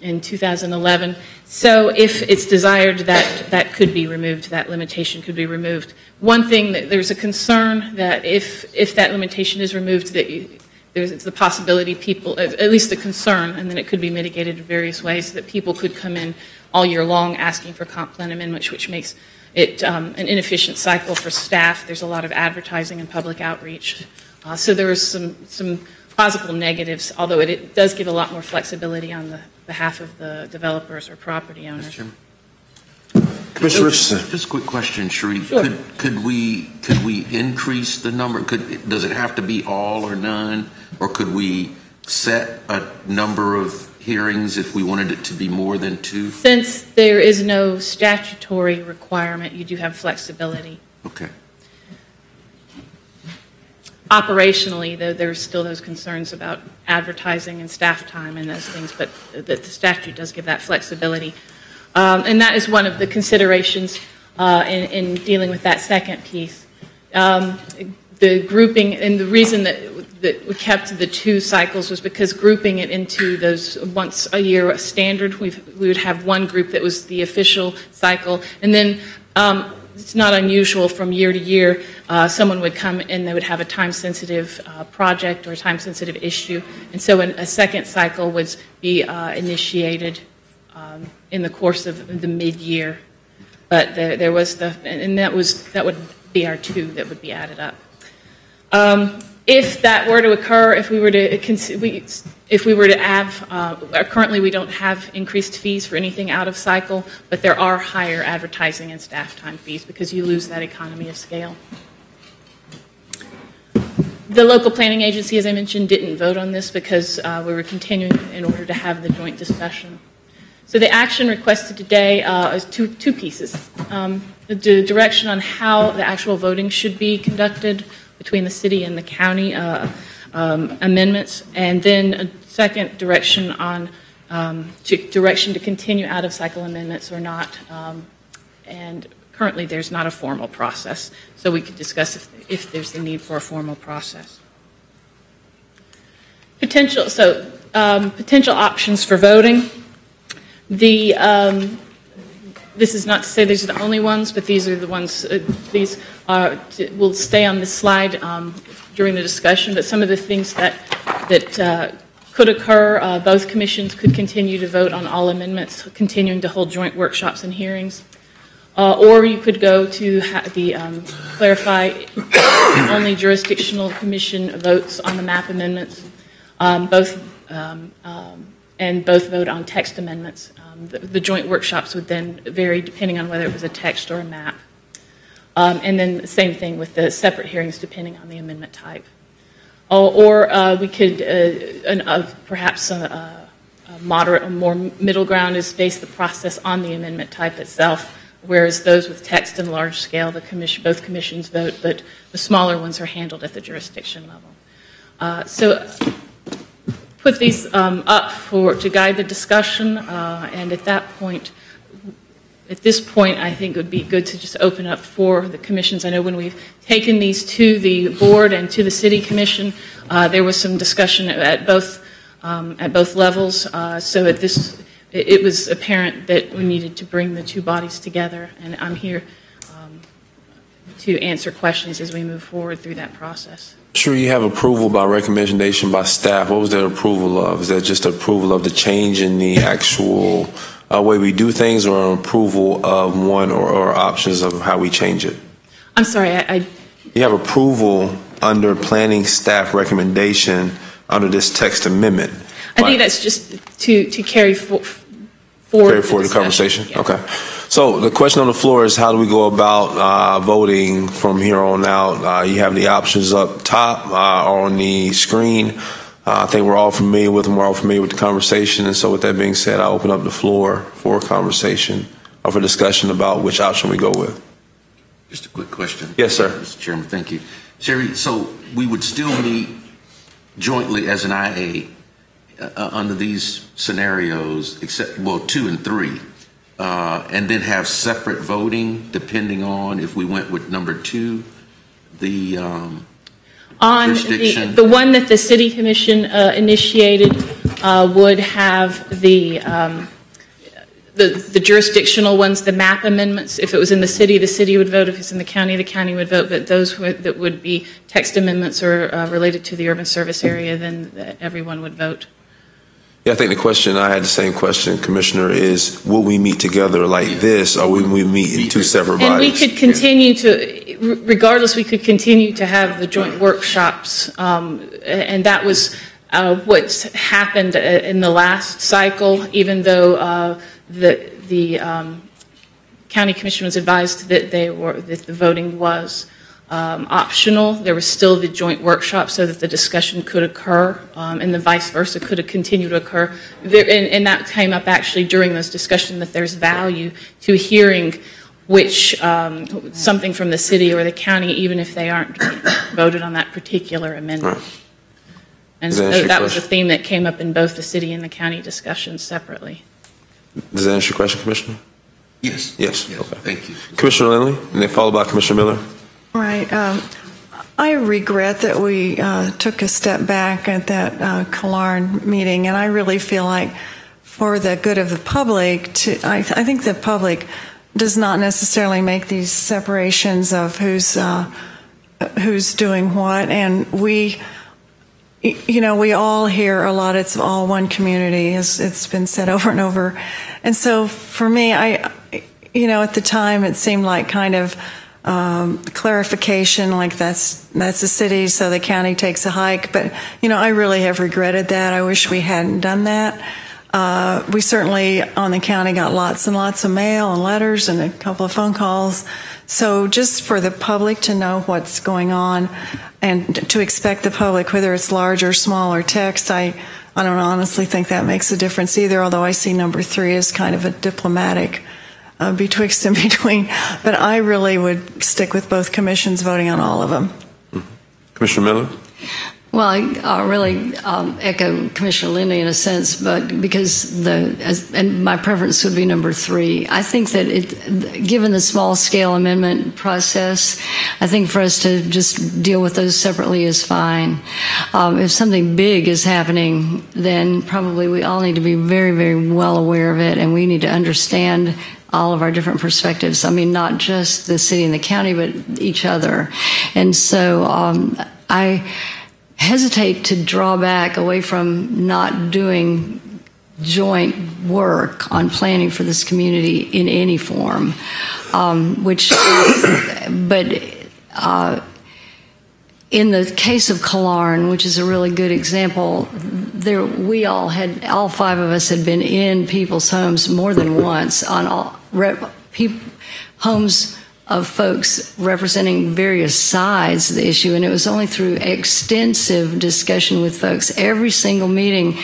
in 2011. So if it's desired, that could be removed, that limitation could be removed. One thing, that there's a concern that if that limitation is removed, that there's the possibility people, at least the concern, and then it could be mitigated in various ways, that people could come in all year long asking for comp plan amendments, which makes it an inefficient cycle for staff. There's a lot of advertising and public outreach. So there is some possible negatives, although it does give a lot more flexibility on the behalf of the developers or property owners. Commissioner Richardson. Just a quick question, Sheree. Sure. Could we increase the number? Does it have to be all or none, or could we set a number of hearings if we wanted it to be more than 2? Since there is no statutory requirement, you do have flexibility. Okay. Operationally, though, there's still those concerns about advertising and staff time and those things, but the statute does give that flexibility. And that is one of the considerations in dealing with that second piece. The grouping, and the reason that we kept the 2 cycles was because grouping it into those once a year standard, we would have one group that was the official cycle, and then it's not unusual from year to year. Someone would come and they would have a time-sensitive project or a time-sensitive issue, and so a second cycle would be initiated in the course of the mid-year. But there was and that would be our 2 that would be added up. If that were to occur, if we were to have, currently we don't have increased fees for anything out of cycle, but there are higher advertising and staff time fees because you lose that economy of scale. The local planning agency, as I mentioned, didn't vote on this because we were continuing in order to have the joint discussion. So the action requested today is two pieces. The direction on how the actual voting should be conducted between the city and the county amendments, and then a second direction on direction to continue out-of-cycle amendments or not. And currently, there's not a formal process, so we could discuss if there's the need for a formal process. Potential options for voting. This is not to say these are the only ones, but these are the ones, will stay on this slide during the discussion, but some of the things that could occur, both commissions could continue to vote on all amendments, continuing to hold joint workshops and hearings. Or you could go to clarify only jurisdictional commission votes on the map amendments, and both vote on text amendments. The joint workshops would then vary depending on whether it was a text or a map. And then the same thing with the separate hearings depending on the amendment type. Or we could, perhaps a moderate or more middle ground is base the process on the amendment type itself, whereas those with text and large scale, both commissions vote, but the smaller ones are handled at the jurisdiction level. So put these up to guide the discussion, and at this point, I think it would be good to just open up for the commissions. I know when we've taken these to the board and to the city commission, there was some discussion at both levels. So it was apparent that we needed to bring the two bodies together, and I'm here to answer questions as we move forward through that process. Sure, you have approval by recommendation by staff. What was that approval of? Is that just approval of the change in the actual way we do things, or an approval of one or options of how we change it? I'm sorry, You have approval under planning staff recommendation under this text amendment. I think that's just to carry forward the conversation. Yeah. Okay. So the question on the floor is, how do we go about voting from here on out? You have the options up top or on the screen. I think we're all familiar with them. We're all familiar with the conversation. And so with that being said, I open up the floor for a conversation or for discussion about which option we go with. Just a quick question. Yes, sir. Mr. Chairman, thank you. Sherry, so we would still meet jointly as an IA under these scenarios, except, well, 2 and 3, and then have separate voting depending on if we went with number 2, the on jurisdiction. The one that the City Commission initiated would have the jurisdictional ones, the map amendments. If it was in the city would vote. If it's in the county would vote. But those that would be text amendments or related to the urban service area, then everyone would vote. Yeah, I think the question, I had the same question, Commissioner, is will we meet together like this, or will we meet in two separate bodies? And we could continue to, regardless, we could continue to have the joint workshops, and that was what's happened in the last cycle, even though the County Commission was advised that that the voting was optional. There was still the joint workshop so that the discussion could occur, and the vice versa could continue to occur. And that came up actually during those discussions, that there's value to hearing something from the city or the county, even if they aren't voted on that particular amendment. Right. And so that was a theme that came up in both the city and the county discussions separately. Does that answer your question, Commissioner? Yes. Yes. Yes. Okay. Thank you. Commissioner Lindley, and then followed by Commissioner Miller. Right. I regret that we took a step back at that Killearn meeting, and I really feel like for the good of the public, I think the public does not necessarily make these separations of who's doing what, and we all hear a lot. It's all one community, as it's been said over and over. And so for me, at the time, it seemed like kind of clarification, like that's the city, so the county takes a hike. But I really have regretted that. I wish we hadn't done that. We certainly on the county got lots and lots of mail and letters and a couple of phone calls. So just for the public to know what's going on and to expect the public, whether it's large or small or text, I don't honestly think that makes a difference either, although I see number 3 as kind of a diplomatic betwixt and between. But I really would stick with both commissions voting on all of them. Commissioner Miller? Well, I really echo Commissioner Lindy in a sense, but because and my preference would be number 3. I think that given the small scale amendment process, I think for us to just deal with those separately is fine. If something big is happening, then probably we all need to be very, very well aware of it, and we need to understand all of our different perspectives. I mean, not just the city and the county, but each other. And so I hesitate to draw back away from not doing joint work on planning for this community in any form, but in the case of Killearn, which is a really good example, all 5 of us had been in people's homes more than once on homes of folks representing various sides of the issue, and it was only through extensive discussion with folks. Every single meeting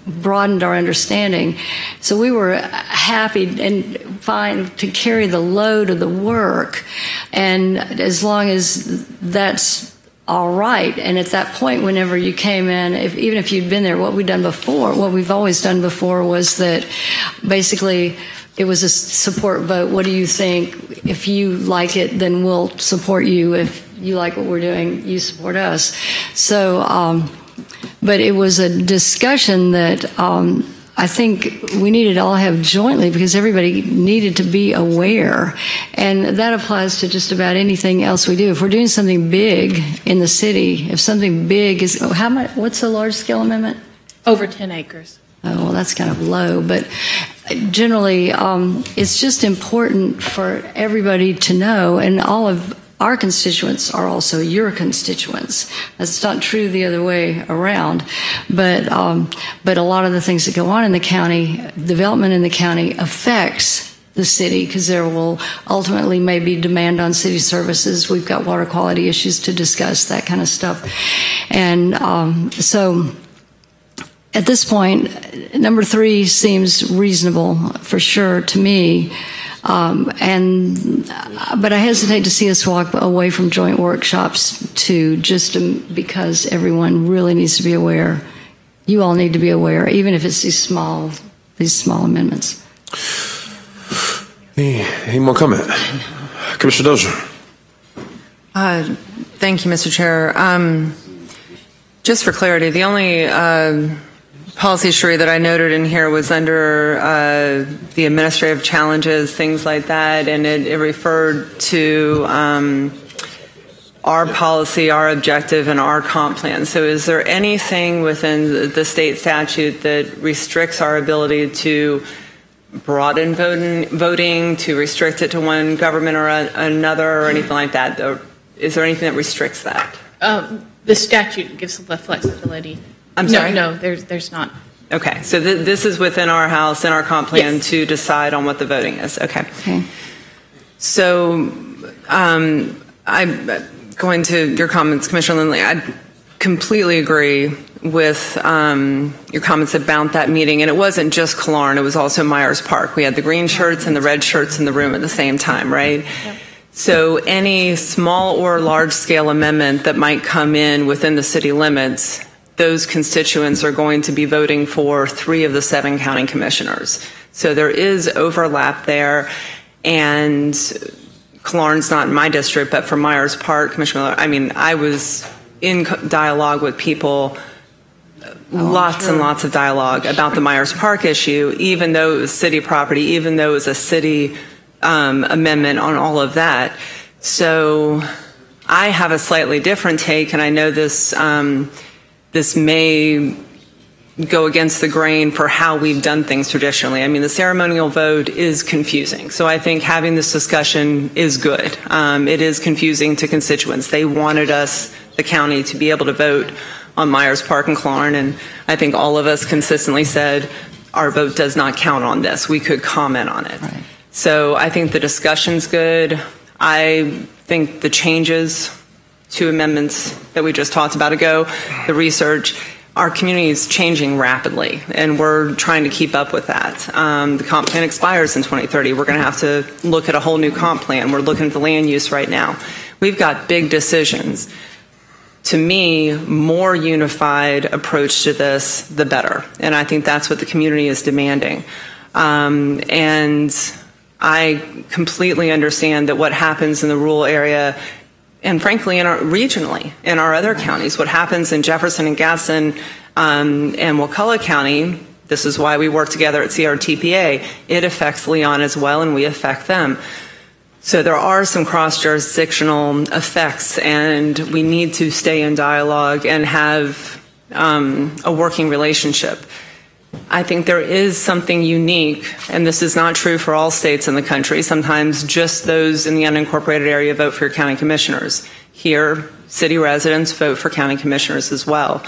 broadened our understanding. So we were happy and fine to carry the load of the work, and as long as that's all right. And at that point, whenever you came in, even if you'd been there, what we've always done before was that basically it was a support vote. What do you think? If you like it, then we'll support you. If you like what we're doing, you support us. So, but it was a discussion that I think we needed to all have jointly, because everybody needed to be aware. And that applies to just about anything else we do. If we're doing something big in the city, if something big is, what's a large scale amendment? Over 10 acres. Oh, well, that's kind of low, but generally, it's just important for everybody to know, and all of our constituents are also your constituents. That's not true the other way around, but a lot of the things that go on in the county, development in the county, affects the city, because there will ultimately maybe demand on city services. We've got water quality issues to discuss, that kind of stuff, and so. At this point, number 3 seems reasonable for sure to me, but I hesitate to see us walk away from joint workshops too, because everyone really needs to be aware. You all need to be aware, even if it's these small amendments. Any more comment? Commissioner Dozier. Thank you, Mr. Chair. Just for clarity, the only policy issue that I noted in here was under the administrative challenges, things like that, and it referred to our policy, our objective, and our comp plan. So is there anything within the state statute that restricts our ability to broaden voting, to restrict it to one government or another, or anything like that? Is there anything that restricts that? The statute gives the flexibility. I'm sorry? No, there's not. Okay, so this is within our House and our comp plan to decide on what the voting is. Okay. So I'm going to your comments, Commissioner Lindley. I completely agree with your comments about that meeting. And it wasn't just Killearn, it was also Myers Park. We had the green shirts and the red shirts in the room at the same time, right? Yep. So any small or large scale amendment that might come in within the city limits, those constituents are going to be voting for 3 of the 7 county commissioners. So there is overlap there, and Killearn's not in my district, but for Myers Park, Commissioner Miller, I mean, I was in dialogue with people, lots and lots of dialogue about the Myers Park issue, even though it was city property, even though it was a city amendment on all of that. So I have a slightly different take, and I know this this may go against the grain for how we've done things traditionally. I mean, the ceremonial vote is confusing. So I think having this discussion is good. It is confusing to constituents. They wanted us, the county, to be able to vote on Myers Park and Clarn, and I think all of us consistently said our vote does not count on this. We could comment on it. Right. So I think the discussion's good. I think the changes to amendments that we just talked about ago, the research, our community is changing rapidly, and we're trying to keep up with that. The comp plan expires in 2030. We're going to have to look at a whole new comp plan. We're looking at the land use right now. We've got big decisions. To me, more unified approach to this, the better. And I think that's what the community is demanding. And I completely understand that what happens in the rural area, and frankly, regionally, in our other counties, what happens in Jefferson and Gadsden and Wakulla County, this is why we work together at CRTPA, it affects Leon as well, and we affect them. So there are some cross-jurisdictional effects, and we need to stay in dialogue and have a working relationship. I think there is something unique, and this is not true for all states in the country. Sometimes just those in the unincorporated area vote for your county commissioners. Here, city residents vote for county commissioners as well.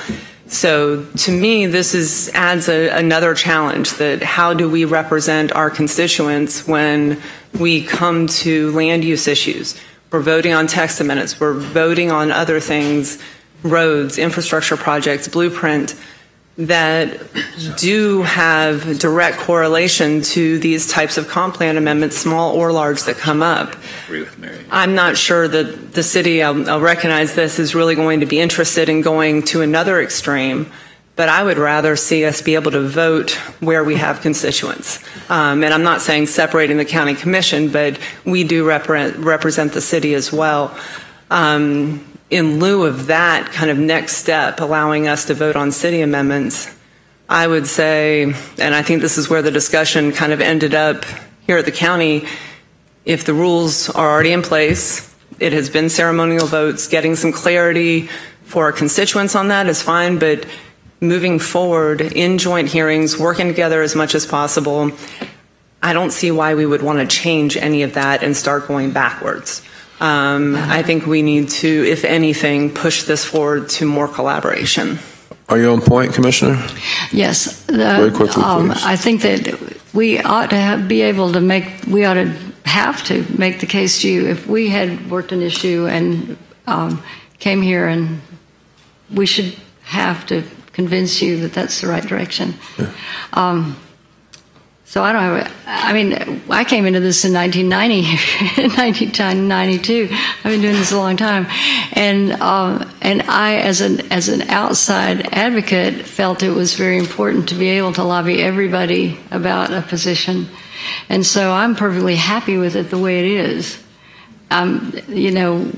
So to me, this adds another challenge, that how do we represent our constituents when we come to land use issues? We're voting on text amendments. We're voting on other things, roads, infrastructure projects, blueprint, that do have direct correlation to these types of comp plan amendments, small or large, that come up. I'm not sure that the city, I'll recognize this, is really going to be interested in going to another extreme, but I would rather see us be able to vote where we have constituents. And I'm not saying separating the county commission, but we do represent the city as well. In lieu of that kind of next step, allowing us to vote on city amendments, I would say, and I think this is where the discussion kind of ended up here at the county, if the rules are already in place, it has been ceremonial votes, getting some clarity for our constituents on that is fine, but moving forward in joint hearings, working together as much as possible, I don't see why we would want to change any of that and start going backwards. I think we need to, if anything, push this forward to more collaboration. Are you on point, Commissioner? Yes. Very quickly, please. I think that we ought to have to make the case to you. If we had worked an issue and came here, and we should have to convince you that that's the right direction. Yeah. So I don't have. I mean, I came into this in 1992. I've been doing this a long time, and I, as an outside advocate, felt it was very important to be able to lobby everybody about a position, and so I'm perfectly happy with it the way it is. You know,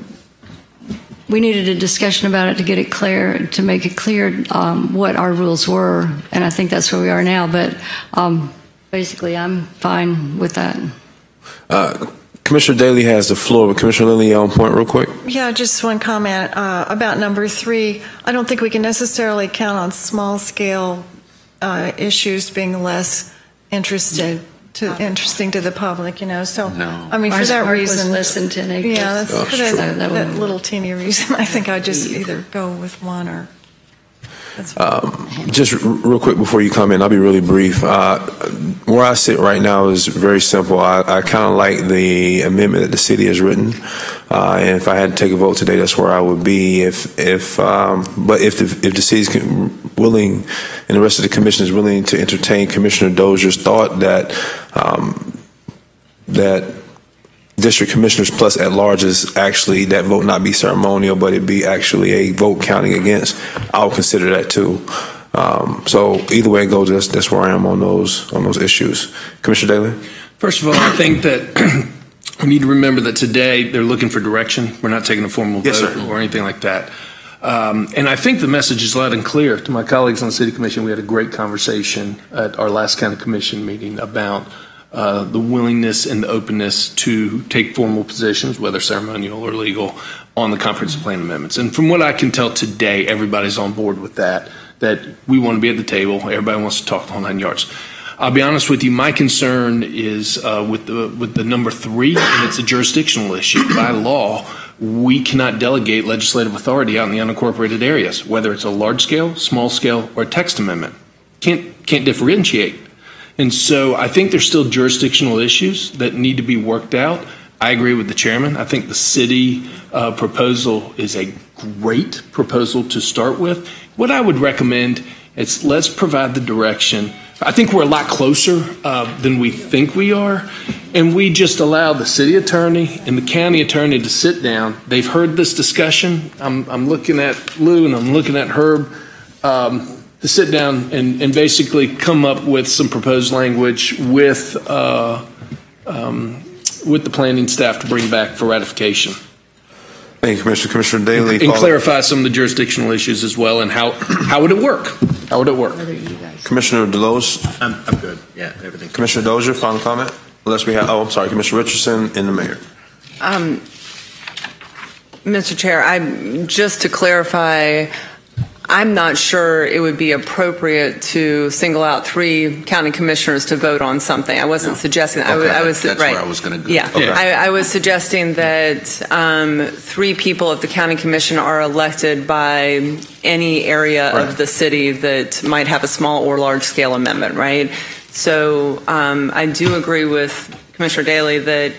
we needed a discussion about it to get it clear, to make it clear what our rules were, and I think that's where we are now. But basically, I'm fine with that. Commissioner Daly has the floor, but Commissioner Lilly, on point real quick. Yeah, just one comment about number 3. I don't think we can necessarily count on small-scale issues being less interesting to the public, you know. So, no. I mean, for that reason, was less than 10 acres. Yeah, for that little teeny reason, I think I'd just either go with one or. Just real quick before you come in, I'll be really brief. Where I sit right now is very simple. I kind of like the amendment that the city has written, and if I had to take a vote today, that's where I would be. But if the city's willing, and the rest of the commission is willing to entertain Commissioner Dozier's thought that district commissioners plus at large is actually that vote not be ceremonial, but it be actually a vote counting against, I'll consider that too. So either way it goes, that's where I am on those issues. Commissioner Daly? First of all, I think that we need to remember that today they're looking for direction. We're not taking a formal vote or anything like that. And I think the message is loud and clear. To my colleagues on the City Commission, we had a great conversation at our last county commission meeting about the willingness and the openness to take formal positions, whether ceremonial or legal, on the comprehensive plan amendments. And from what I can tell today, everybody's on board with that we want to be at the table. Everybody wants to talk the whole 9 yards. I'll be honest with you, my concern is with the number 3, and it's a jurisdictional issue. By law, we cannot delegate legislative authority out in the unincorporated areas, whether it's a large scale, small scale, or a text amendment. Can't differentiate. And so I think there's still jurisdictional issues that need to be worked out. I agree with the chairman. I think the city proposal is a great proposal to start with. What I would recommend is let's provide the direction. I think we're a lot closer than we think we are, and we just allow the city attorney and the county attorney to sit down. They've heard this discussion. I'm looking at Lou and I'm looking at Herb to sit down and basically come up with some proposed language with the planning staff to bring back for ratification. Thank you, Commissioner. Commissioner Daly. And clarify some of the jurisdictional issues as well, and how would it work? How would it work? Commissioner Deloge. I'm good. Yeah, everything. Commissioner Dozier, final comment? Unless we have, I'm sorry, Commissioner Richardson and the mayor. Mr. Chair, just to clarify, I'm not sure it would be appropriate to single out 3 county commissioners to vote on something. I wasn't suggesting that. Okay, I was that's right. where I was going to go. Yeah, Okay. I was suggesting that 3 people of the county commission are elected by any area of the city that might have a small or large scale amendment, right? So I do agree with Commissioner Daly that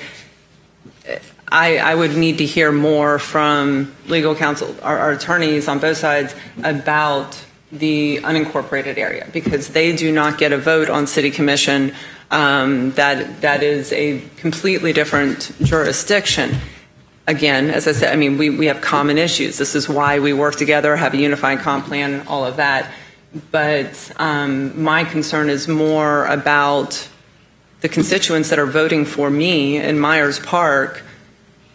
I would need to hear more from legal counsel, our attorneys on both sides, about the unincorporated area, because they do not get a vote on city commission. That is a completely different jurisdiction. Again, as I said, I mean, we have common issues. This is why we work together, have a unified comp plan, all of that. But my concern is more about the constituents that are voting for me in Myers Park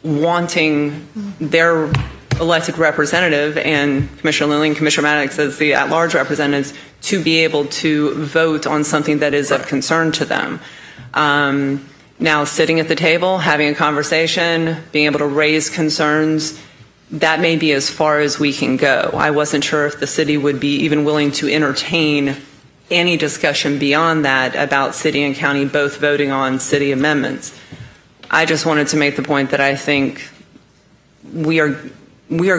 wanting their elected representative, and Commissioner Lilly and Commissioner Maddox as the at-large representatives, to be able to vote on something that is of concern to them. Now, sitting at the table, having a conversation, being able to raise concerns, that may be as far as we can go. I wasn't sure if the city would be even willing to entertain any discussion beyond that about city and county both voting on city amendments. I just wanted to make the point that I think we are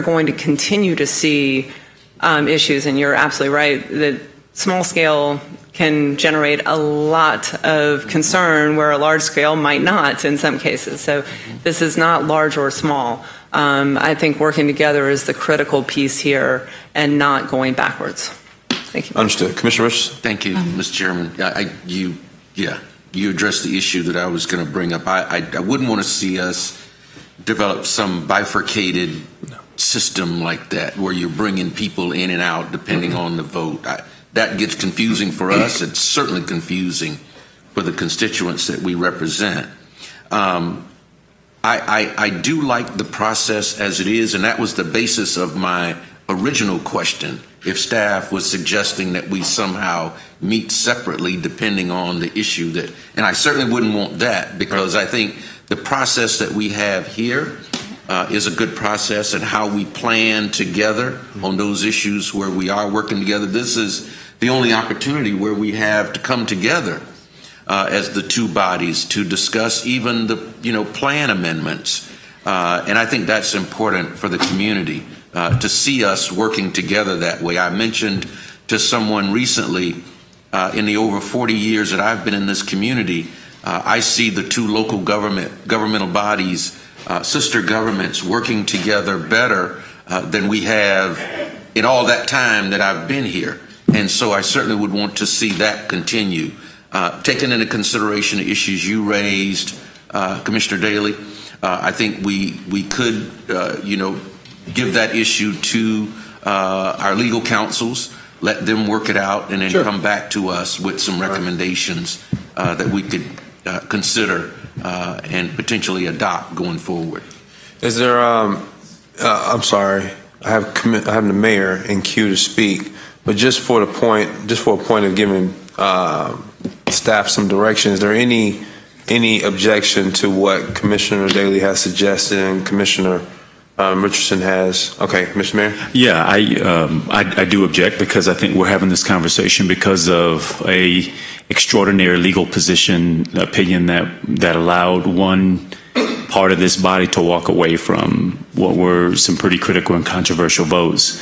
going to continue to see issues, and you're absolutely right that small scale can generate a lot of concern where a large scale might not in some cases. So this is not large or small. I think working together is the critical piece here and not going backwards. Thank you. Understood. Commissioner Richardson. Thank you, Mr. Chairman. You addressed the issue that I was going to bring up. I wouldn't want to see us develop some bifurcated system like that where you're bringing people in and out depending on the vote. That gets confusing for us. It's certainly confusing for the constituents that we represent. I do like the process as it is, and that was the basis of my original question. If staff was suggesting that we somehow meet separately depending on the issue that, and I certainly wouldn't want that, because I think the process that we have here is a good process, and how we plan together on those issues where we are working together. This is the only opportunity where we have to come together as the 2 bodies to discuss even the plan amendments, and I think that's important for the community. To see us working together that way. I mentioned to someone recently, in the over 40 years that I've been in this community, I see the 2 local governmental bodies, sister governments, working together better than we have in all that time that I've been here. And so I certainly would want to see that continue. Taking into consideration the issues you raised, Commissioner Daly, I think we could, give that issue to our legal counsels, let them work it out, and then come back to us with some recommendations that we could consider and potentially adopt going forward. Is there, I'm sorry, I have the mayor in queue to speak, but just for a point of giving staff some direction, is there any any objection to what Commissioner Daly has suggested and Commissioner Richardson has. Okay, Mr. Mayor? Yeah, I do object because I think we're having this conversation because of a extraordinary legal opinion that allowed one part of this body to walk away from what were some pretty critical and controversial votes.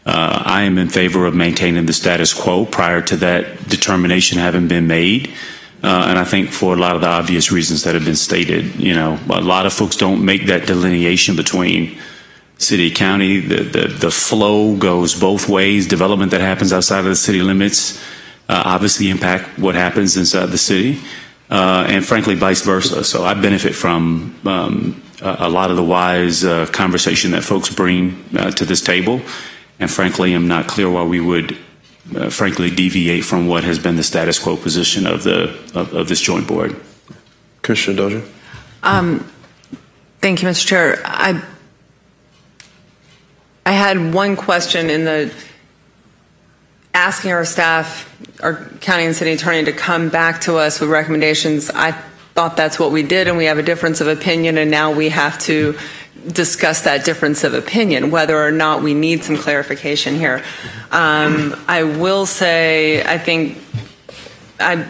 I am in favor of maintaining the status quo prior to that determination having been made. And I think for a lot of the obvious reasons that have been stated, you know, a lot of folks don't make that delineation between city, county. The flow goes both ways. Development that happens outside of the city limits obviously impact what happens inside the city, and frankly, vice versa. So I benefit from a lot of the wise conversation that folks bring to this table. And frankly, I'm not clear why we would frankly deviate from what has been the status quo position of this joint board. Commissioner Dozier? Thank you, Mr. Chair. I had one question in the asking our staff, our county and city attorney, to come back to us with recommendations. I thought that's what we did, and we have a difference of opinion, and now we have to discuss that difference of opinion, whether or not we need some clarification here. I will say, I think I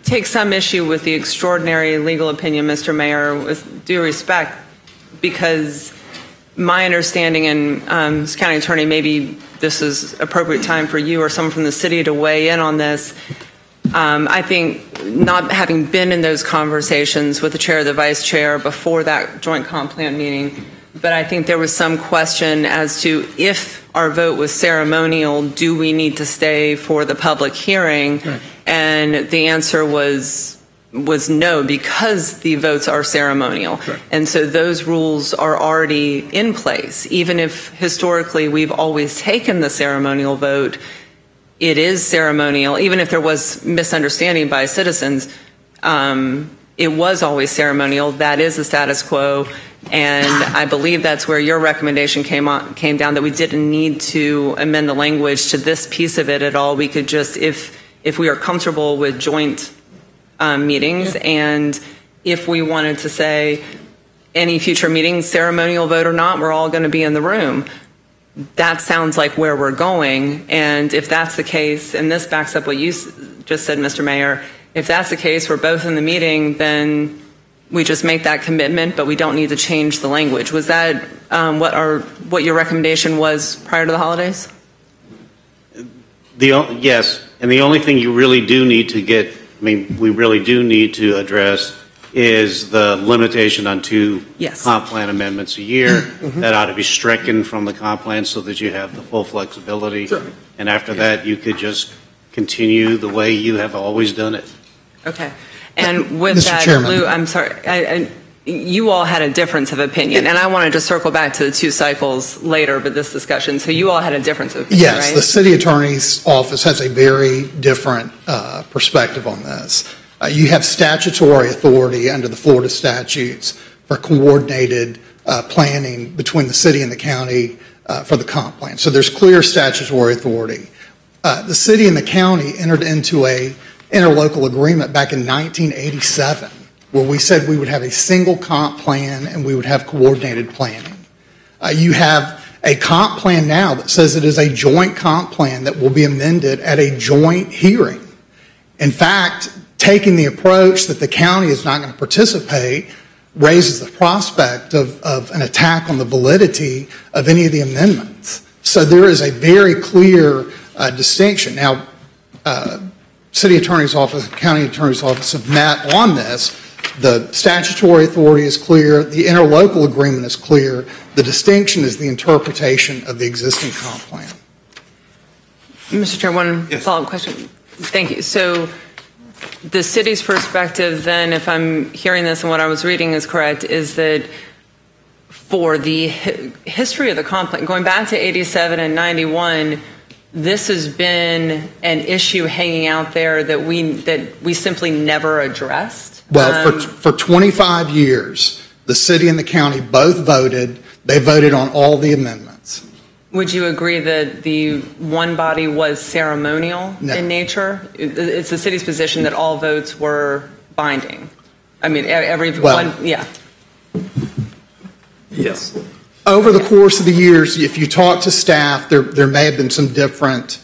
take some issue with the extraordinary legal opinion, Mr. Mayor, with due respect, because my understanding, and as county attorney, maybe this is appropriate time for you or someone from the city to weigh in on this. I think, not having been in those conversations with the chair or the vice chair before that joint comp plan meeting, but I think there was some question as to if our vote was ceremonial, do we need to stay for the public hearing? Right. And the answer was no, because the votes are ceremonial. Right. And so those rules are already in place. Even if historically we've always taken the ceremonial vote, it is ceremonial. Even if there was misunderstanding by citizens, it was always ceremonial. That is the status quo. And I believe that's where your recommendation came down, that we didn't need to amend the language to this piece of it at all. We could just, if we are comfortable with joint meetings, and if we wanted to say any future meetings, ceremonial vote or not, we're all going to be in the room. That sounds like where we're going. And if that's the case, and this backs up what you just said, Mr. Mayor, if that's the case, we're both in the meeting, then we just make that commitment, but we don't need to change the language. Was that what your recommendation was prior to the holidays? Yes, and the only thing you really do need to get, we really do need to address is the limitation on two comp plan amendments a year. That ought to be stricken from the comp plan so that you have the full flexibility. Sure. And after that, you could just continue the way you have always done it. Okay. And with Mr. Chairman. Lou, I'm sorry, you all had a difference of opinion, and I wanted to circle back to the 2 cycles later, but this discussion, so you all had a difference of opinion, yes, right? The city attorney's office has a very different perspective on this. You have statutory authority under the Florida statutes for coordinated planning between the city and the county for the comp plan. So there's clear statutory authority. The city and the county entered into a interlocal agreement back in 1987 where we said we would have a single comp plan and we would have coordinated planning. You have a comp plan now that says it is a joint comp plan that will be amended at a joint hearing. In fact, taking the approach that the county is not going to participate raises the prospect of an attack on the validity of any of the amendments. So there is a very clear distinction. Now, city attorney's office, county attorney's office have met on this. The statutory authority is clear. The interlocal agreement is clear. The distinction is the interpretation of the existing comp plan. Mr. Chair, one follow-up question. Thank you. So the city's perspective then, if I'm hearing this and what I was reading is correct, is that for the history of the comp plan, going back to 87 and 91, this has been an issue hanging out there that we simply never addressed. Well, for 25 years, the city and the county both voted. They voted on all the amendments. Would you agree that the one body was ceremonial in nature? It's the city's position that all votes were binding. I mean, every Well, one, yeah. Yes. Over the course of the years, if you talk to staff, there may have been some different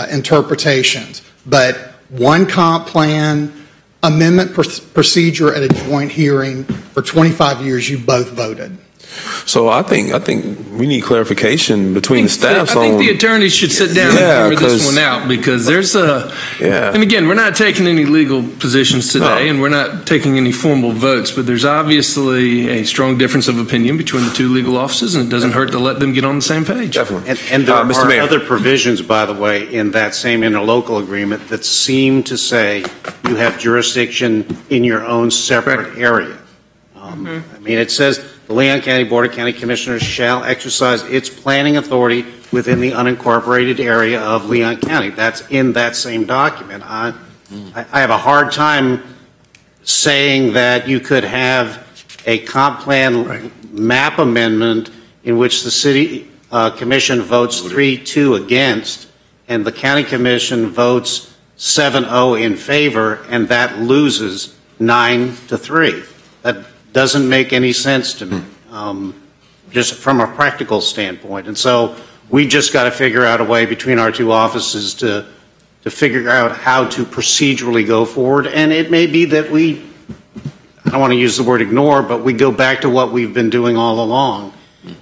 interpretations, but one comp plan, amendment procedure at a joint hearing, for 25 years you both voted. So I think we need clarification between the staffs. I think the attorneys should sit down and figure this one out, because there's and again, we're not taking any legal positions today, and we're not taking any formal votes, but there's obviously a strong difference of opinion between the two legal offices, and it doesn't hurt to let them get on the same page. Definitely. And there Mr. are Mayor. other provisions, by the way, in that same interlocal agreement that seem to say you have jurisdiction in your own separate area. I mean, it says the Leon County Board of County Commissioners shall exercise its planning authority within the unincorporated area of Leon County. That's in that same document. I have a hard time saying that you could have a comp plan map amendment in which the city commission votes 3-2 against and the county commission votes 7-0 in favor, and that loses 9-3. That doesn't make any sense to me, just from a practical standpoint. And so we just got to figure out a way between our two offices to figure out how to procedurally go forward. And it may be that I don't want to use the word ignore, but we go back to what we've been doing all along.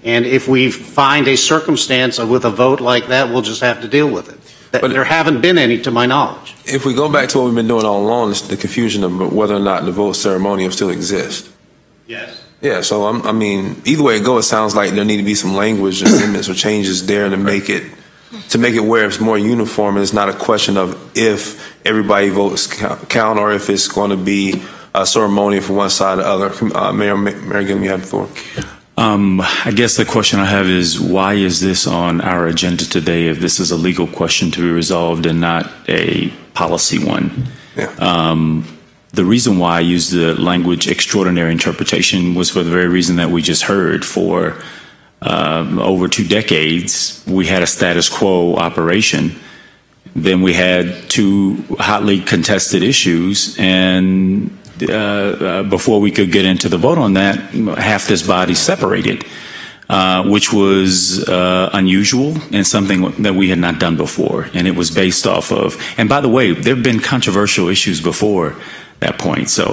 And if we find a circumstance with a vote like that, we'll just have to deal with it. But there haven't been any, to my knowledge. If we go back to what we've been doing all along, it's the confusion of whether or not the vote ceremonial still exists. Yes. Yeah, so I mean, either way it goes, it sounds like there need to be some language amendments or changes there to make it where it's more uniform. And it's not a question of if everybody votes count or if it's going to be a ceremonial from one side or the other. Mayor Gillum, you have the floor. I guess the question I have is, why is this on our agenda today if this is a legal question to be resolved and not a policy one? Yeah. The reason why I used the language extraordinary interpretation was for the very reason that we just heard. For over 2 decades, we had a status quo operation. Then we had 2 hotly contested issues, and before we could get into the vote on that, half this body separated, which was unusual and something that we had not done before. And it was based off of, and by the way, there have been controversial issues before that point. So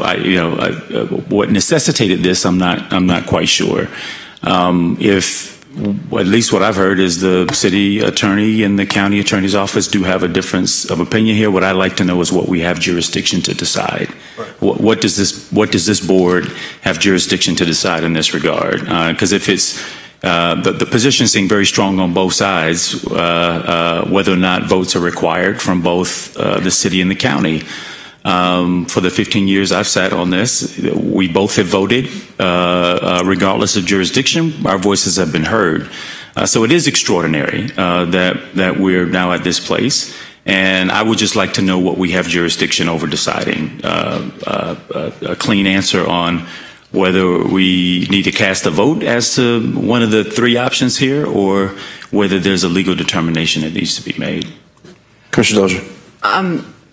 what necessitated this, I'm not quite sure. At least what I've heard is the city attorney and the county attorney's office do have a difference of opinion here. What I'd like to know is what we have jurisdiction to decide. Right. What does this board have jurisdiction to decide in this regard? Because if it's the positions seem very strong on both sides, whether or not votes are required from both the city and the county. For the 15 years I've sat on this, we both have voted, regardless of jurisdiction. Our voices have been heard. So it is extraordinary that we're now at this place. And I would just like to know what we have jurisdiction over deciding. A clean answer on whether we need to cast a vote as to one of the 3 options here, or whether there's a legal determination that needs to be made. Commissioner Dozier.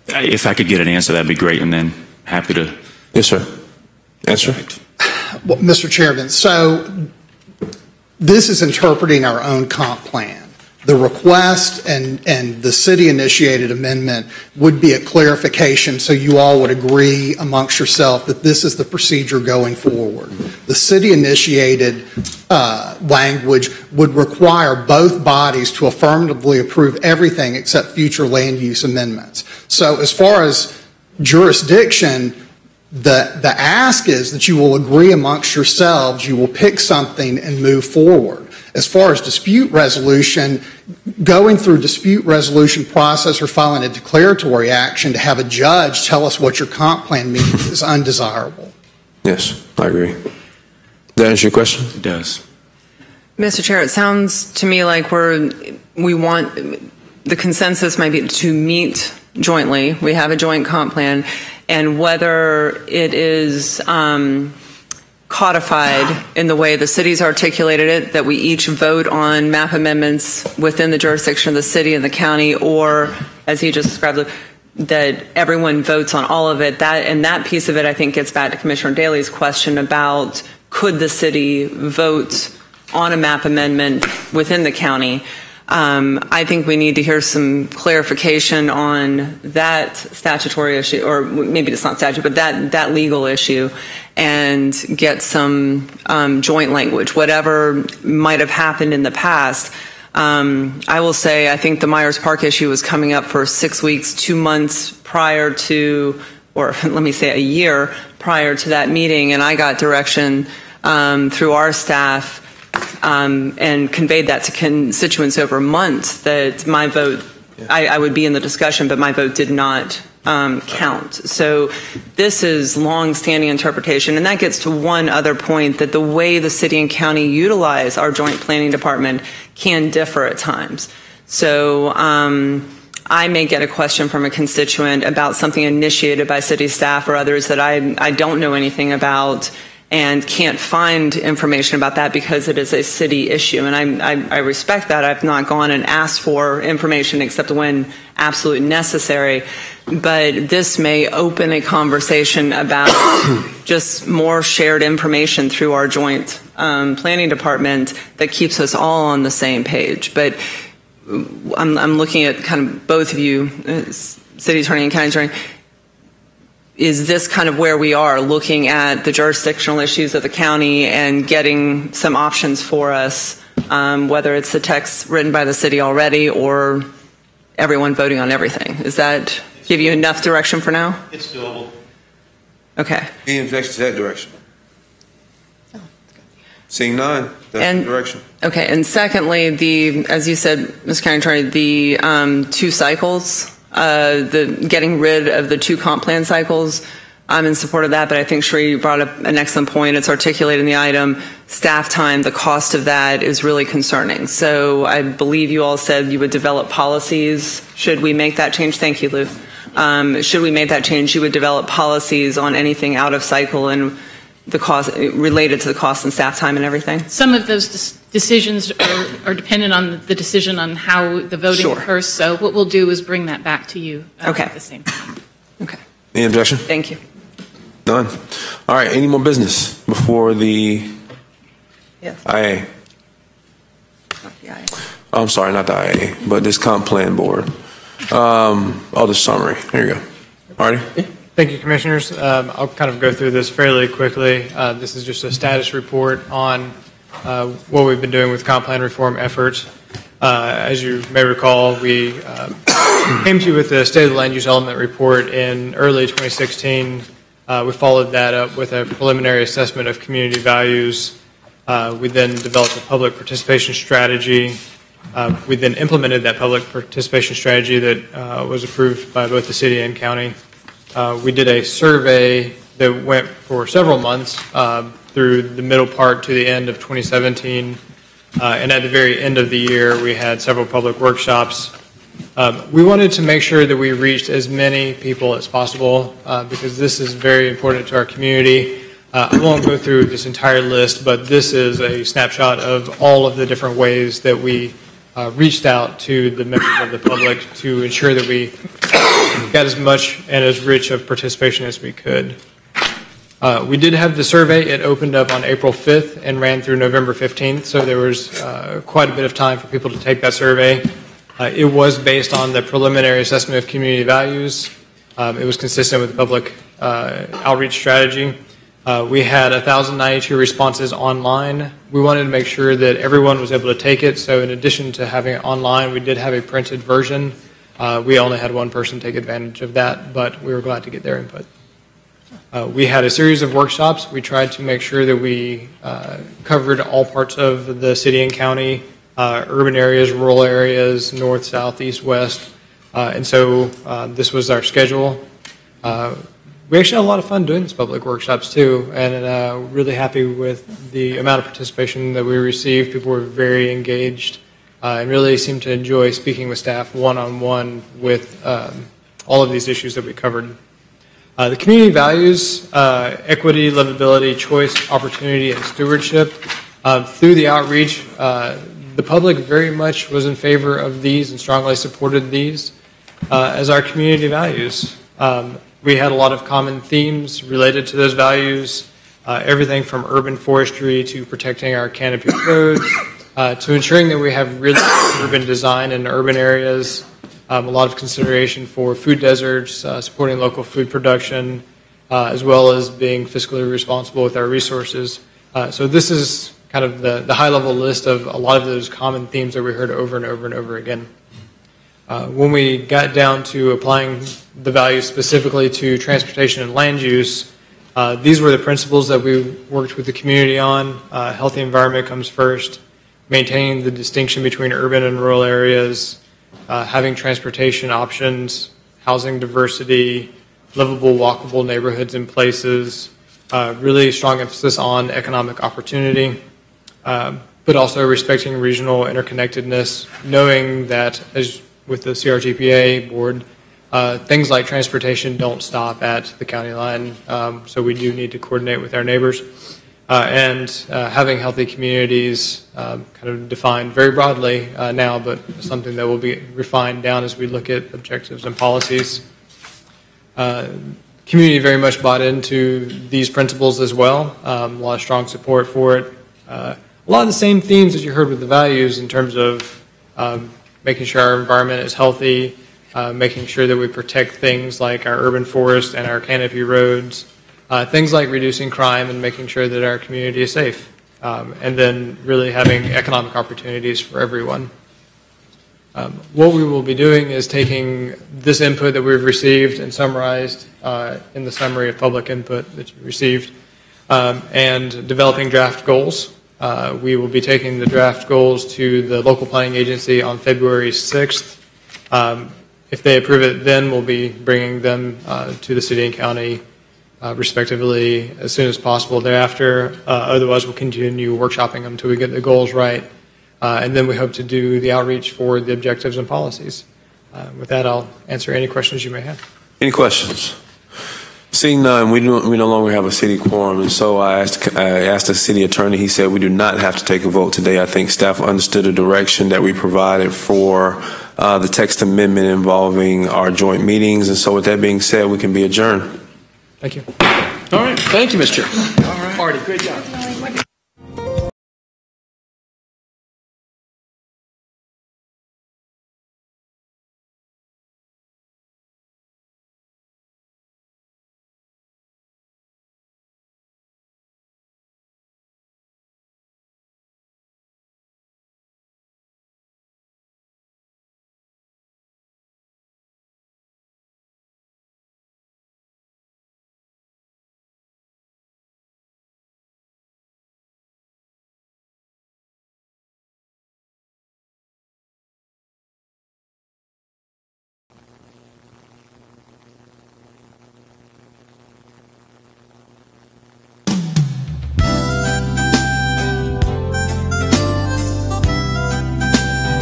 If I could get an answer, that'd be great, and then happy to. Yes, sir. Answer. Well, Mr. Chairman, so this is interpreting our own comp plan. The request and the city-initiated amendment would be a clarification so you all would agree amongst yourself that this is the procedure going forward. The city-initiated language would require both bodies to affirmatively approve everything except future land use amendments. So as far as jurisdiction, the ask is that you will agree amongst yourselves, you will pick something and move forward. As far as dispute resolution, going through dispute resolution process or filing a declaratory action to have a judge tell us what your comp plan means is undesirable. Yes, I agree. Does that answer your question? It does. Mr. Chair, it sounds to me like we want the consensus might be to meet jointly. We have a joint comp plan, and whether it is codified in the way the city's articulated it, that we each vote on map amendments within the jurisdiction of the city and the county, or as he just described, that everyone votes on all of it. That piece of it, I think, gets back to Commissioner Daley's question about could the city vote on a map amendment within the county. I think we need to hear some clarification on that statutory issue, or maybe it's not statute, but that legal issue, and get some joint language, whatever might have happened in the past. I will say I think the Myers Park issue was coming up for 6 weeks, 2 months prior to, or let me say a year prior to that meeting, and I got direction through our staff and conveyed that to constituents over months that my vote, I would be in the discussion, but my vote did not count. So this is long-standing interpretation, and that gets to one other point, that the way the city and county utilize our joint planning department can differ at times. So I may get a question from a constituent about something initiated by city staff or others that I don't know anything about, and can't find information about that because it is a city issue. And I respect that. I've not gone and asked for information except when absolutely necessary. But this may open a conversation about just more shared information through our joint planning department that keeps us all on the same page. But I'm looking at kind of both of you, city attorney and county attorney. Is this kind of where we are, looking at the jurisdictional issues of the county and getting some options for us, whether it's the text written by the city already or everyone voting on everything? Does that give you enough direction for now? It's doable. Okay. Any objections to that direction? Seeing none, that's the direction. Okay, and secondly, as you said, Ms. County Attorney, the 2 cycles, the getting rid of the 2 comp plan cycles, I'm in support of that, but I think Sheree brought up an excellent point. It's articulated in the item. Staff time, the cost of that is really concerning. So I believe you all said you would develop policies. Should we make that change? Thank you, Lou. Should we make that change, you would develop policies on anything out of cycle and the cost related to the cost and staff time and everything? Some of those decisions are dependent on the decision on how the voting occurs. So what we'll do is bring that back to you at the same time. Okay. Any objection? Thank you. None. All right. Any more business before the IA? Oh, I'm sorry, not the IA, but this comp plan board. The summary. Here you go. Marty? Thank you, Commissioners. I'll kind of go through this fairly quickly. This is just a status report on what we've been doing with comp plan reform efforts. As you may recall, we came to you with the State of the Land Use Element report in early 2016. We followed that up with a preliminary assessment of community values. We then developed a public participation strategy. We then implemented that public participation strategy that was approved by both the city and county. We did a survey that went for several months through the middle part to the end of 2017. And at the very end of the year, we had several public workshops. We wanted to make sure that we reached as many people as possible because this is very important to our community. I won't go through this entire list, but this is a snapshot of all of the different ways that we reached out to the members of the public to ensure that we got as much and as rich of participation as we could. We did have the survey. It opened up on April 5th and ran through November 15th, so there was quite a bit of time for people to take that survey. It was based on the preliminary assessment of community values. It was consistent with the public outreach strategy. We had 1,092 responses online. We wanted to make sure that everyone was able to take it, so in addition to having it online, we did have a printed version. We only had one person take advantage of that, but we were glad to get their input. We had a series of workshops. We tried to make sure that we covered all parts of the city and county, urban areas, rural areas, north, south, east, west. And so this was our schedule. We actually had a lot of fun doing these public workshops too, and really happy with the amount of participation that we received. People were very engaged and really seemed to enjoy speaking with staff one-on-one with all of these issues that we covered. The community values, equity, livability, choice, opportunity, and stewardship. Through the outreach, the public very much was in favor of these and strongly supported these. as our community values. We had a lot of common themes related to those values, everything from urban forestry to protecting our canopy roads, to ensuring that we have really urban design in urban areas, a lot of consideration for food deserts, supporting local food production, as well as being fiscally responsible with our resources. So this is kind of the high-level list of a lot of those common themes that we heard over and over and over again. When we got down to applying the values specifically to transportation and land use, these were the principles that we worked with the community on. Healthy environment comes first, maintaining the distinction between urban and rural areas, having transportation options, housing diversity, livable, walkable neighborhoods and places, really strong emphasis on economic opportunity, but also respecting regional interconnectedness, knowing that, as with the CRTPA board, things like transportation don't stop at the county line, so we do need to coordinate with our neighbors. And having healthy communities kind of defined very broadly now, but something that will be refined down as we look at objectives and policies. Community very much bought into these principles as well. A lot of strong support for it. A lot of the same themes that you heard with the values in terms of making sure our environment is healthy, making sure that we protect things like our urban forest and our canopy roads, things like reducing crime and making sure that our community is safe, and then really having economic opportunities for everyone. What we will be doing is taking this input that we've received and summarized in the summary of public input that you received, and developing draft goals. We will be taking the draft goals to the local planning agency on February 6th. If they approve it, then we'll be bringing them to the city and county respectively as soon as possible thereafter. Otherwise, we'll continue workshopping them until we get the goals right. And then we hope to do the outreach for the objectives and policies. With that, I'll answer any questions you may have. Any questions? Seeing none, we no longer have a city quorum, and so I asked the city attorney. He said we do not have to take a vote today. I think staff understood the direction that we provided for the text amendment involving our joint meetings, and so with that being said, we can be adjourned. Thank you. All right. Thank you, Mr. Chair. All right. Marty, great job.